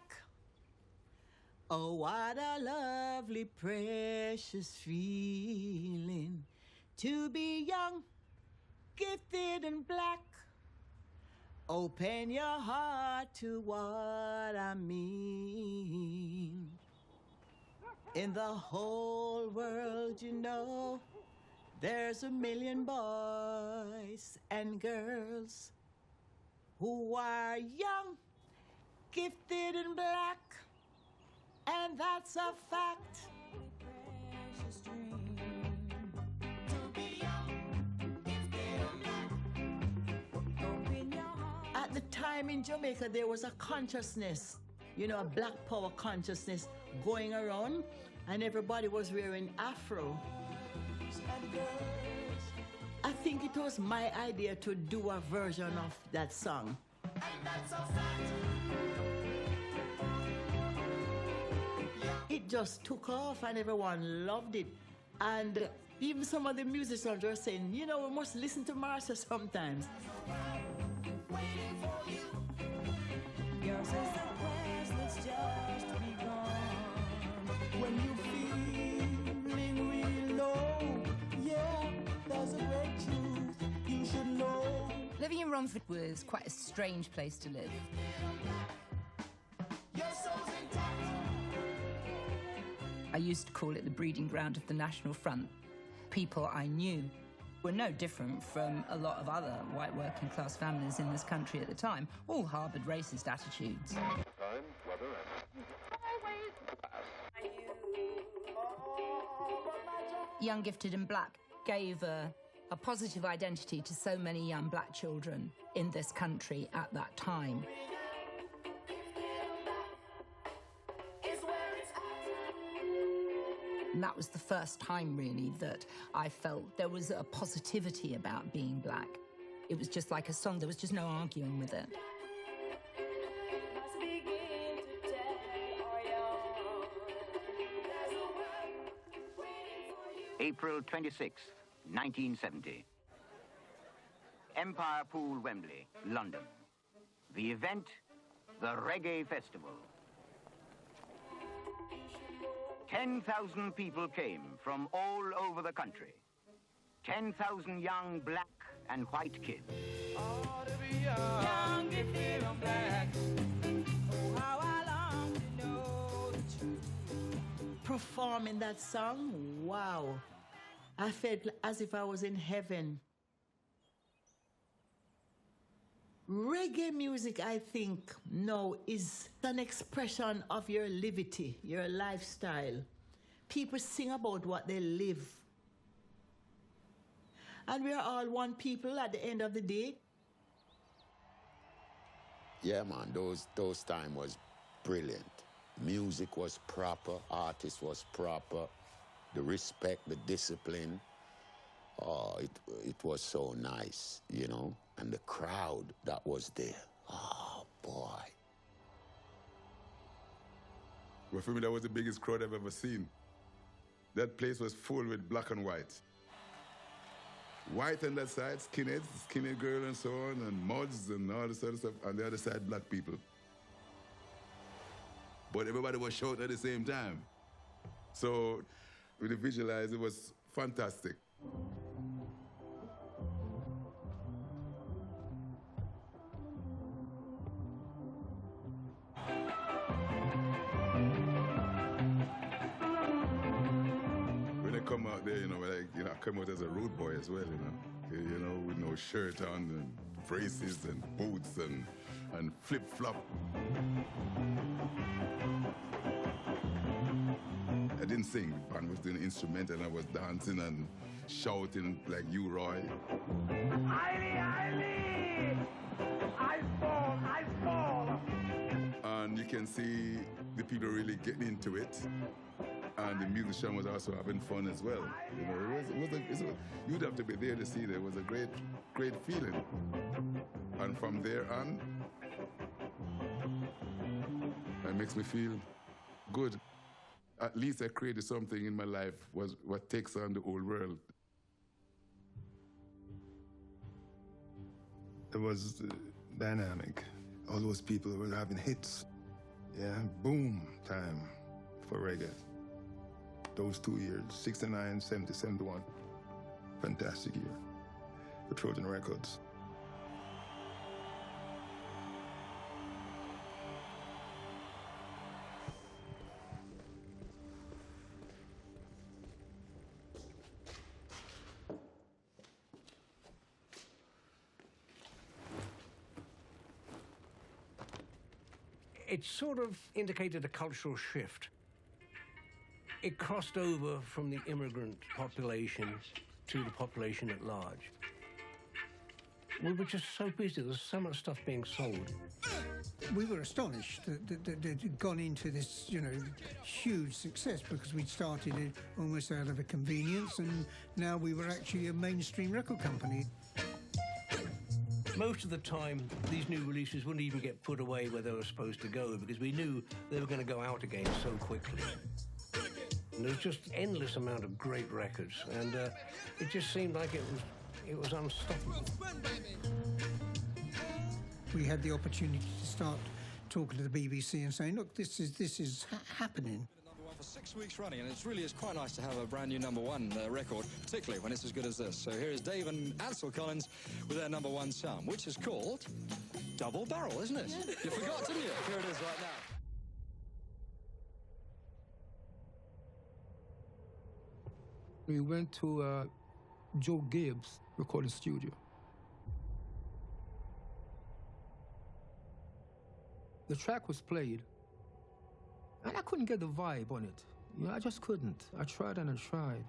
L: Oh, what a lovely, precious feeling to be young, gifted and black. Open your heart to what I mean. In the whole world, you know, there's a million boys and girls who are young, gifted and black, and that's a fact. time in Jamaica, there was a consciousness, you know, a black power consciousness going around, and everybody was wearing afro. I think it was my idea to do a version of that song. It just took off and everyone loved it. And even some of the musicians were saying, you know, we must listen to Marcia sometimes.
O: When you feeling real low, yeah, there's a great truth you should know.
J: Living in Romford was quite a strange place to live. I used to call it the breeding ground of the National Front. People I knew were no different from a lot of other white working class families in this country at the time, all harboured racist attitudes.
N: Time, weather,
J: Young, Gifted and Black gave a positive identity to so many young black children in this country at that time. And that was the first time, really, that I felt there was a positivity about being black. It was just like a song. There was just no arguing with it.
Q: April 26th, 1970. Empire Pool, Wembley, London. The event, the Reggae Festival. 10,000 people came from all over the country. 10,000 young black and white kids.
O: Young, gifted, and black. Oh, how I long to know the truth.
L: Performing that song, wow. I felt as if I was in heaven. Reggae music, I think, now is an expression of your liberty, your lifestyle. People sing about what they live. And we are all one people at the end of the day.
E: Yeah, man, those time was brilliant. Music was proper, artist was proper, the respect, the discipline. Oh, it was so nice, you know, and the crowd that was there. Oh, boy.
K: Well, for me, that was the biggest crowd I've ever seen. That place was full with black and white. White on that side, skinheads, skinny girl and so on, and mods and all this other stuff. On the other side, black people. But everybody was shouting at the same time. So, with the visualize, it was fantastic. When I come out there, I come out as a rude boy as well, with no shirt on and braces and boots and flip-flop. I didn't sing. The band was doing an instrument and I was dancing and shouting like you, Roy.
O: Eiley! I fall!
K: And you can see the people really getting into it. And the musician was also having fun as well. You'd have to be there to see that. It was a great, great feeling. And from there on, it makes me feel good. At least I created something in my life was what takes on the whole world.
F: It was dynamic. All those people were having hits. Yeah, boom time for reggae. Those 2 years, 69, 70, 71. Fantastic year for Trojan Records.
U: It sort of indicated a cultural shift. It crossed over from the immigrant population to the population at large. We were just so busy. There was so much stuff being sold.
P: We were astonished that it gone into this, you know, huge success, because we'd started it almost out of a convenience, and now we were actually a mainstream record company.
U: Most of the time, these new releases wouldn't even get put away where they were supposed to go, because we knew they were going to go out again so quickly. And there was just endless amount of great records, and it just seemed like it was unstoppable.
P: We had the opportunity to start talking to the BBC and saying, look, this is happening.
N: Number one for 6 weeks running, and it really is quite nice to have a brand new #1 record, particularly when it's as good as this. So here is Dave and Ansel Collins with their #1 sound, which is called Double Barrel, isn't it? You forgot, didn't you? Here it is right now.
F: We went to Joe Gibbs' recording studio. The track was played, and I couldn't get the vibe on it. You know, I just couldn't. I tried and I tried.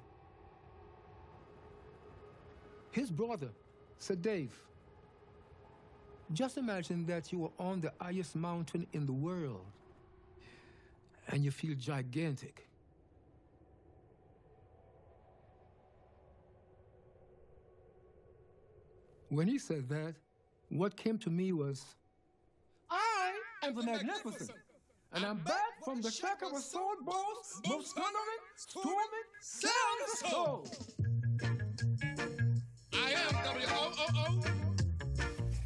F: His brother said, Dave, just imagine that you are on the highest mountain in the world, and you feel gigantic. When he said that, what came to me was, I'm the magnificent, and I'm back from the shack of a sword boss, most thundering, storming, sound of soul.
R: I am W-O-O-O,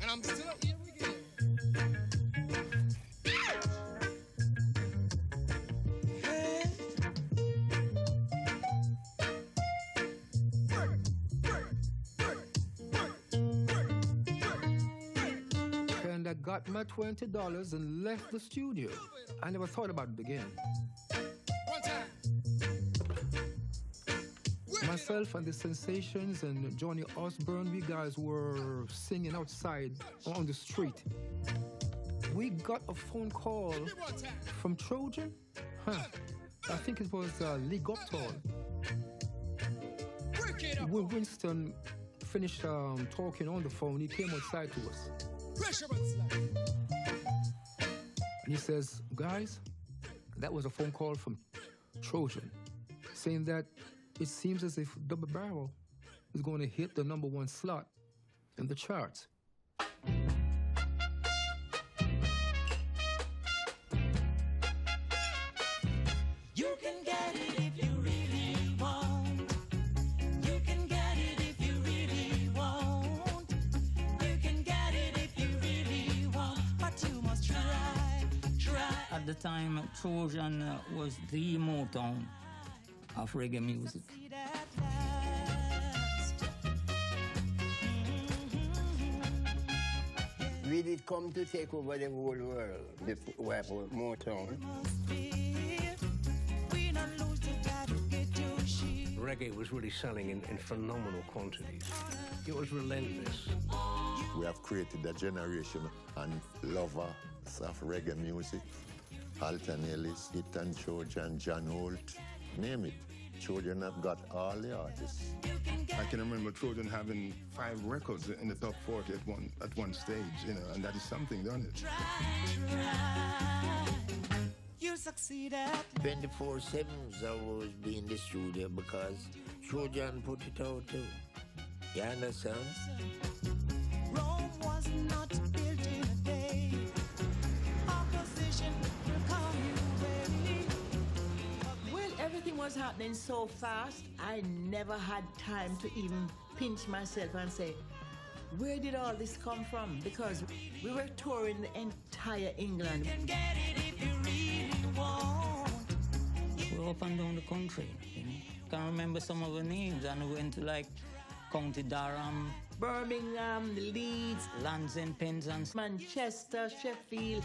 R: and I'm still here again.
F: I got my $20 and left the studio. I never thought about it again. Myself and the Sensations and Johnny Osborne, we guys were singing outside on the street. We got a phone call from Trojan. I think it was Lee Goptall. When Winston finished talking on the phone, he came outside to us. And he says, guys, that was a phone call from Trojan saying that it seems as if Double Barrel is going to hit the #1 slot in the charts.
O: You can get it if you really want. You can get it if you really want. You can get it if you really want, but you must try.
I: At the time, Trojan was the Motown of reggae music.
S: We did come to take over the whole world before Motown.
U: Reggae was really selling in phenomenal quantities. It was relentless.
H: We have created a generation and lovers of reggae music. Alton Ellis, Ethan Trojan, John Holt, name it. Trojan have got all the artists.
G: I can remember Trojan having 5 records in the top 40 at one stage, you know, and that is something, don't it?
O: You succeeded.
E: 24/7 was always be in the studio because Trojan put it out too. You understand?
O: Rome was not built in a day. Opposition will come your way.
L: Well, everything was happening so fast, I never had time to even pinch myself and say, where did all this come from? Because we were touring the entire England.
O: You can get it if you really want.
I: We were up and down the country. You know? Can't remember some of the names, and we went to like County Durham,
L: Birmingham, Leeds,
I: Lands and Penzance,
L: Manchester, Sheffield.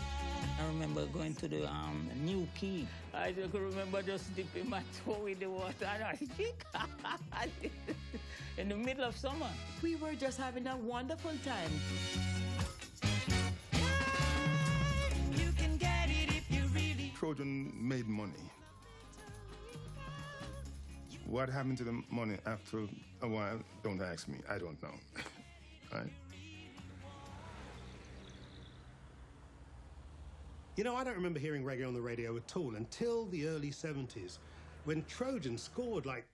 I: I remember going to the New Quay. I just remember just dipping my toe in the water and I think in the middle of summer.
L: We were just having a wonderful time.
O: You can get it if you really.
G: Trojan made money. What happened to the money after a while? Don't ask me. I don't know. Right?
A: You know, I don't remember hearing reggae on the radio at all until the early 70s, when Trojan scored, like,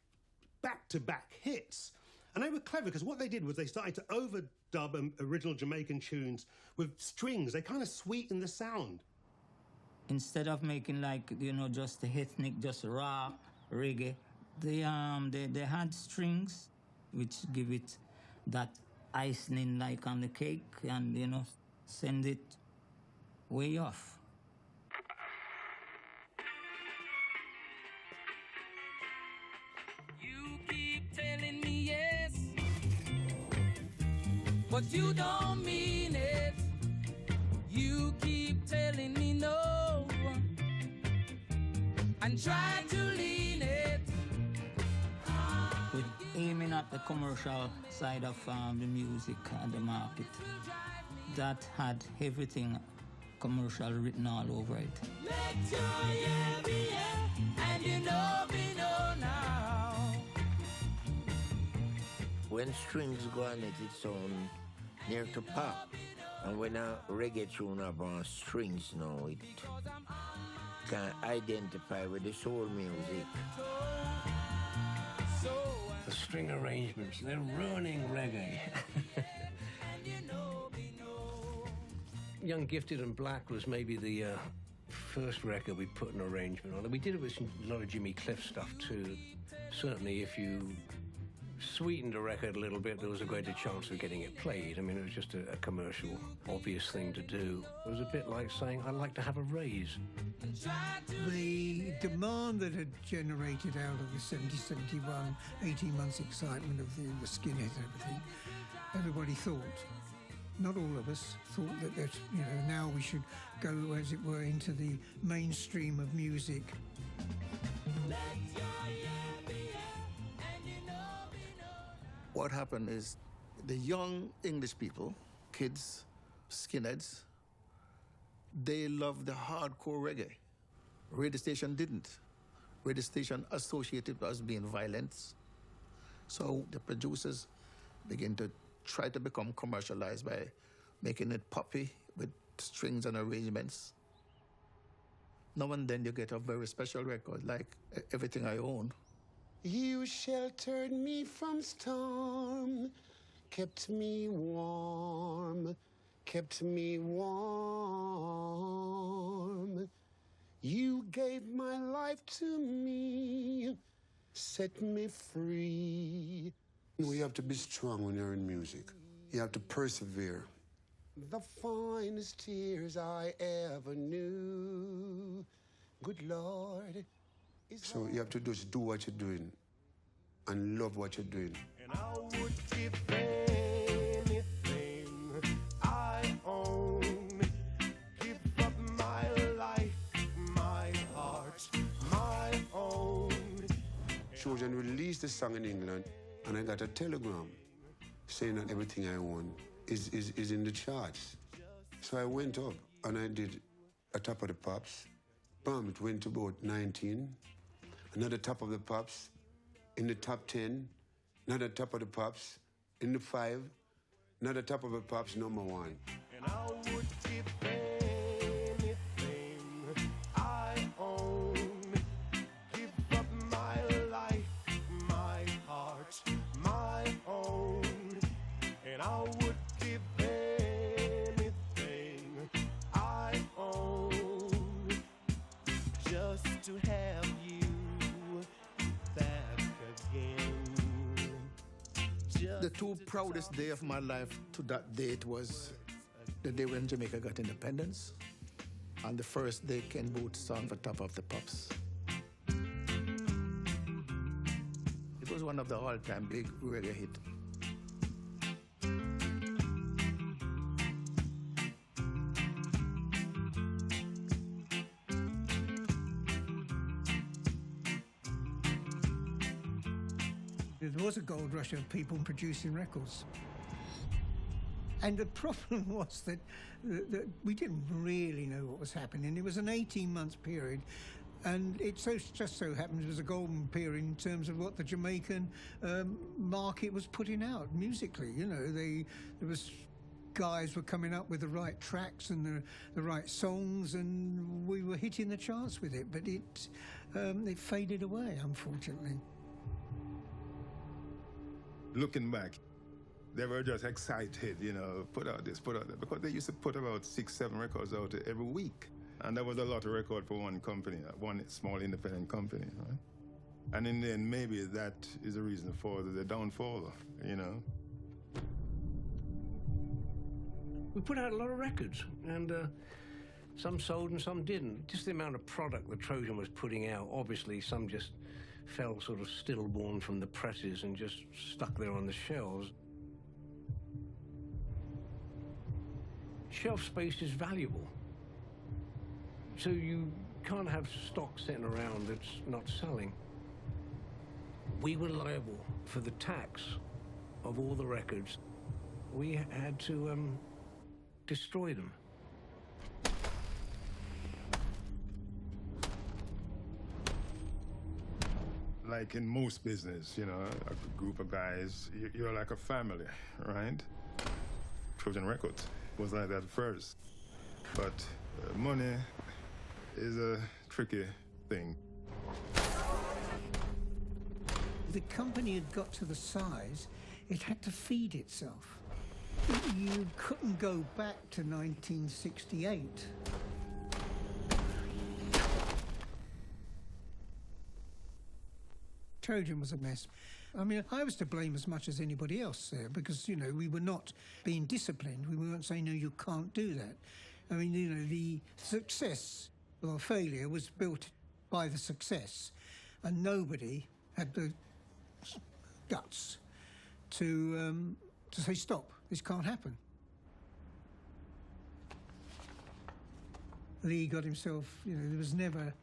A: back-to-back hits. And they were clever, because what they did was they started to overdub original Jamaican tunes with strings. They kind of sweetened the sound.
I: Instead of making, like, you know, just the ethnic, just raw reggae, they had strings, which give it that icing like on the cake and, you know, send it way off.
O: You keep telling me yes, but you don't mean it. You keep telling me no, and try to lean it.
I: With aiming at the commercial side of the music and the market, that had everything commercial written all over it.
O: Let your yeah be yeah, and you know me know now.
E: When strings go on it, it sounds near to pop. And when a reggae tune have on strings now, it can identify with the soul music.
U: The string arrangements, they're ruining reggae. Young, Gifted and Black was maybe the first record we put an arrangement on. We did it with a lot of Jimmy Cliff stuff too. Certainly if you sweetened a record a little bit, there was a greater chance of getting it played. I mean, it was just a commercial, obvious thing to do. It was a bit like saying, I'd like to have a raise.
P: The demand that had generated out of the 70, 71, 18 months excitement of the skinheads and everything, everybody thought, not all of us, thought that, you know, now we should go, as it were, into the mainstream of music.
T: What happened is the young English people, kids, skinheads, they loved the hardcore reggae. Radio station didn't. Radio station associated with us being violent. So the producers began to try to become commercialized by making it poppy with strings and arrangements. Now and then you get a very special record, like Everything I Own.
V: You sheltered me from storm, kept me warm, kept me warm. You gave my life to me, set me free.
D: You have to be strong when you're in music. You have to persevere.
V: The finest tears I ever knew, good Lord.
D: So you have to just do what you're doing and love what you're doing.
O: And I would give anything I own, give up my life, my heart, my own.
D: Trojan released the song in England, and I got a telegram saying that Everything I Own is in the charts. So I went up and I did a Top of the Pops. Bam, it went to about 19. Another Top of the Pops in the top 10. Another Top of the Pops in the 5. Another Top of the Pops, #1.
O: And I would give anything I own, give up my life, my heart, my own. And I would give anything I own just to have you back again.
T: The two proudest days of my life to that date was the day when Jamaica got independence and the first day Ken Booth sang for Top of the Pops. It was one of the all-time big reggae hits.
P: There was a gold rush of people producing records. And the problem was that we didn't really know what was happening. It was an 18-month period, and it just so happens it was a golden period in terms of what the Jamaican market was putting out musically. You know, there was guys were coming up with the right tracks and the right songs, and we were hitting the charts with it, but it faded away, unfortunately.
G: Looking back, they were just excited, you know, put out this, put out that, because they used to put about 6, 7 records out every week. And that was a lot of record for one company, one small independent company, right? And in the end, maybe that is the reason for the downfall, you know?
U: We put out a lot of records, and some sold and some didn't. Just the amount of product that Trojan was putting out, obviously some just fell sort of stillborn from the presses and just stuck there on the shelves. Shelf space is valuable. So you can't have stock sitting around that's not selling. We were liable for the tax of all the records. We had to destroy them.
G: Like in most business, you know, a group of guys, you're like a family, right? Trojan Records was like that first. But money is a tricky thing.
P: The company had got to the size, it had to feed itself. You couldn't go back to 1968. Trojan was a mess. I mean, I was to blame as much as anybody else there because, you know, we were not being disciplined. We weren't saying, no, you can't do that. I mean, you know, the success or failure was built by the success, and nobody had the guts to say, stop, this can't happen. Lee got himself, you know, there was never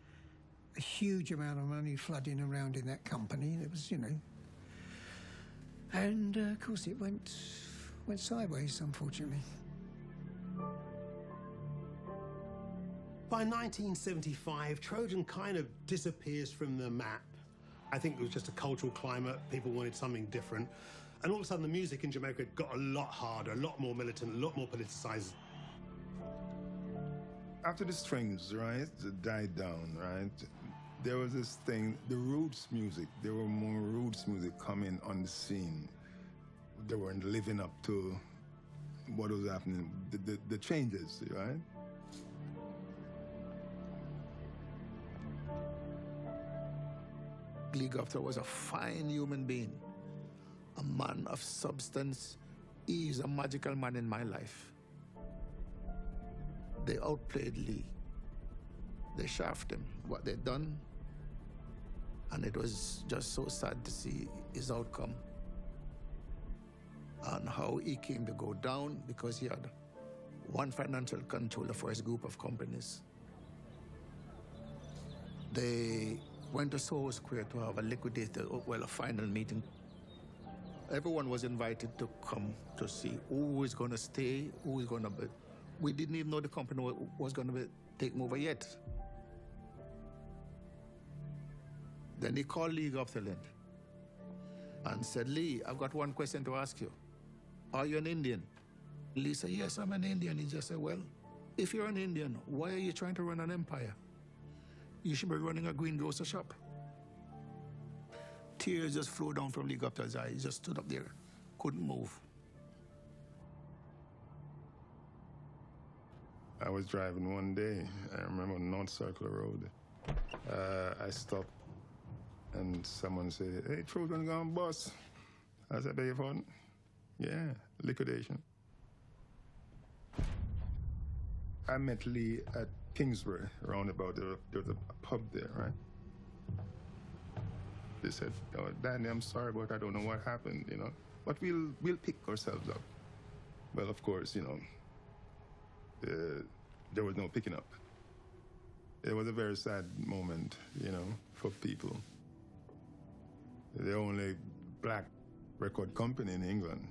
P: a huge amount of money flooding around in that company. It was, you know, and of course it went sideways, unfortunately.
A: By 1975, Trojan kind of disappears from the map. I think it was just a cultural climate. People wanted something different. And all of a sudden, the music in Jamaica got a lot harder, a lot more militant, a lot more politicized.
G: After the strings, right, died down, right, there was this thing, the roots music. There were more roots music coming on the scene. They weren't living up to what was happening, the changes, right?
T: Lee Gupta was a fine human being, a man of substance. He's a magical man in my life. They outplayed Lee. They shafted him, what they'd done, and it was just so sad to see his outcome and how he came to go down because he had one financial controller for his group of companies. They went to Soho Square to have a liquidator, well, a final meeting. Everyone was invited to come to see who is going to stay, who is going to be. We didn't even know the company was going to take over yet. Then he called Lee Gupta and said, Lee, I've got one question to ask you. Are you an Indian? Lee said, yes, I'm an Indian. He just said, well, if you're an Indian, why are you trying to run an empire? You should be running a greengrocer shop. Tears just flowed down from Lee Gupta's eyes. He just stood up there, couldn't move.
G: I was driving one day, I remember on North Circular Road. I stopped and someone said, hey, Trojan gone bus. I said, beg your pardon? Yeah, liquidation. I met Lee at Kingsbury, roundabout. There was a pub there, right? They said, oh, Danny, I'm sorry, but I don't know what happened, you know. But we'll pick ourselves up. Well, of course, you know, there was no picking up. It was a very sad moment, you know, for people. The only black record company in England.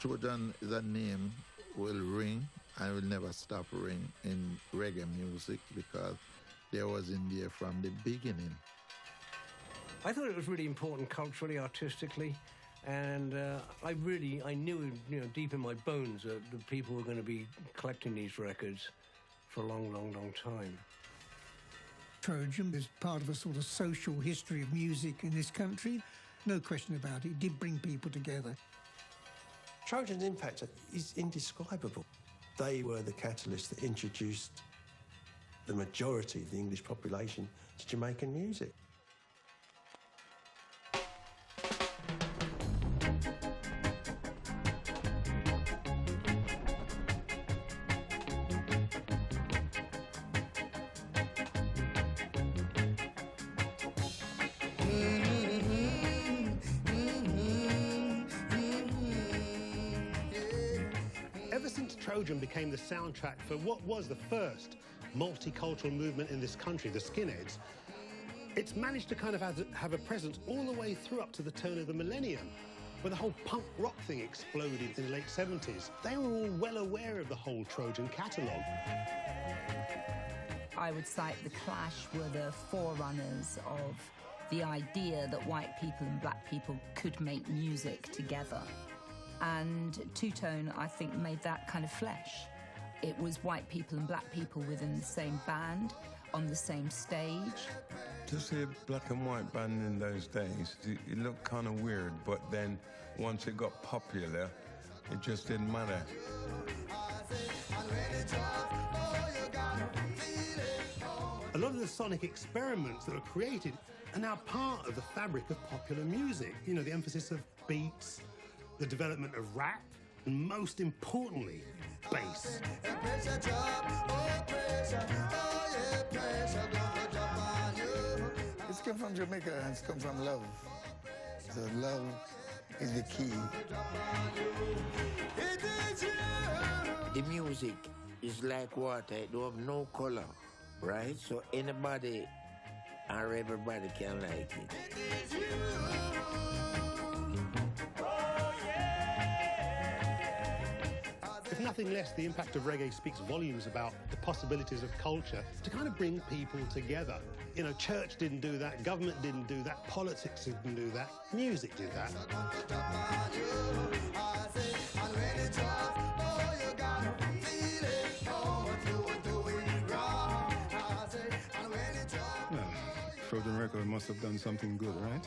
G: Trojan is a name will ring and will never stop ring in reggae music because there was in there from the beginning.
U: I thought it was really important culturally, artistically, and I knew, deep in my bones that the people were going to be collecting these records for a long, long, long time.
P: Trojan is part of a sort of social history of music in this country. No question about it. It did bring people together.
B: Trojan's impact is indescribable. They were the catalyst that introduced the majority of the English population to Jamaican music.
A: Ever since Trojan became the soundtrack for what was the first multicultural movement in this country, the skinheads, it's managed to kind of have a presence all the way through up to the turn of the millennium, when the whole punk rock thing exploded in the late 70s. They were all well aware of the whole Trojan catalogue.
J: I would cite the Clash were the forerunners of the idea that white people and black people could make music together. And Two-Tone, I think, made that kind of flesh. It was white people and black people within the same band, on the same stage.
M: To see a black and white band in those days, it looked kind of weird, but then once it got popular, it just didn't matter.
A: A lot of the sonic experiments that were created are now part of the fabric of popular music. You know, the emphasis of beats, the development of rap, and most importantly, bass.
G: It's come from Jamaica and it's come from love. So love is the key.
E: The music is like water. It don't have no color, right? So anybody or everybody can like it.
A: If nothing less, the impact of reggae speaks volumes about the possibilities of culture to kind of bring people together. You know, church didn't do that, government didn't do that, politics didn't do that, music did that.
C: Well, Trojan Records must have done something good, right?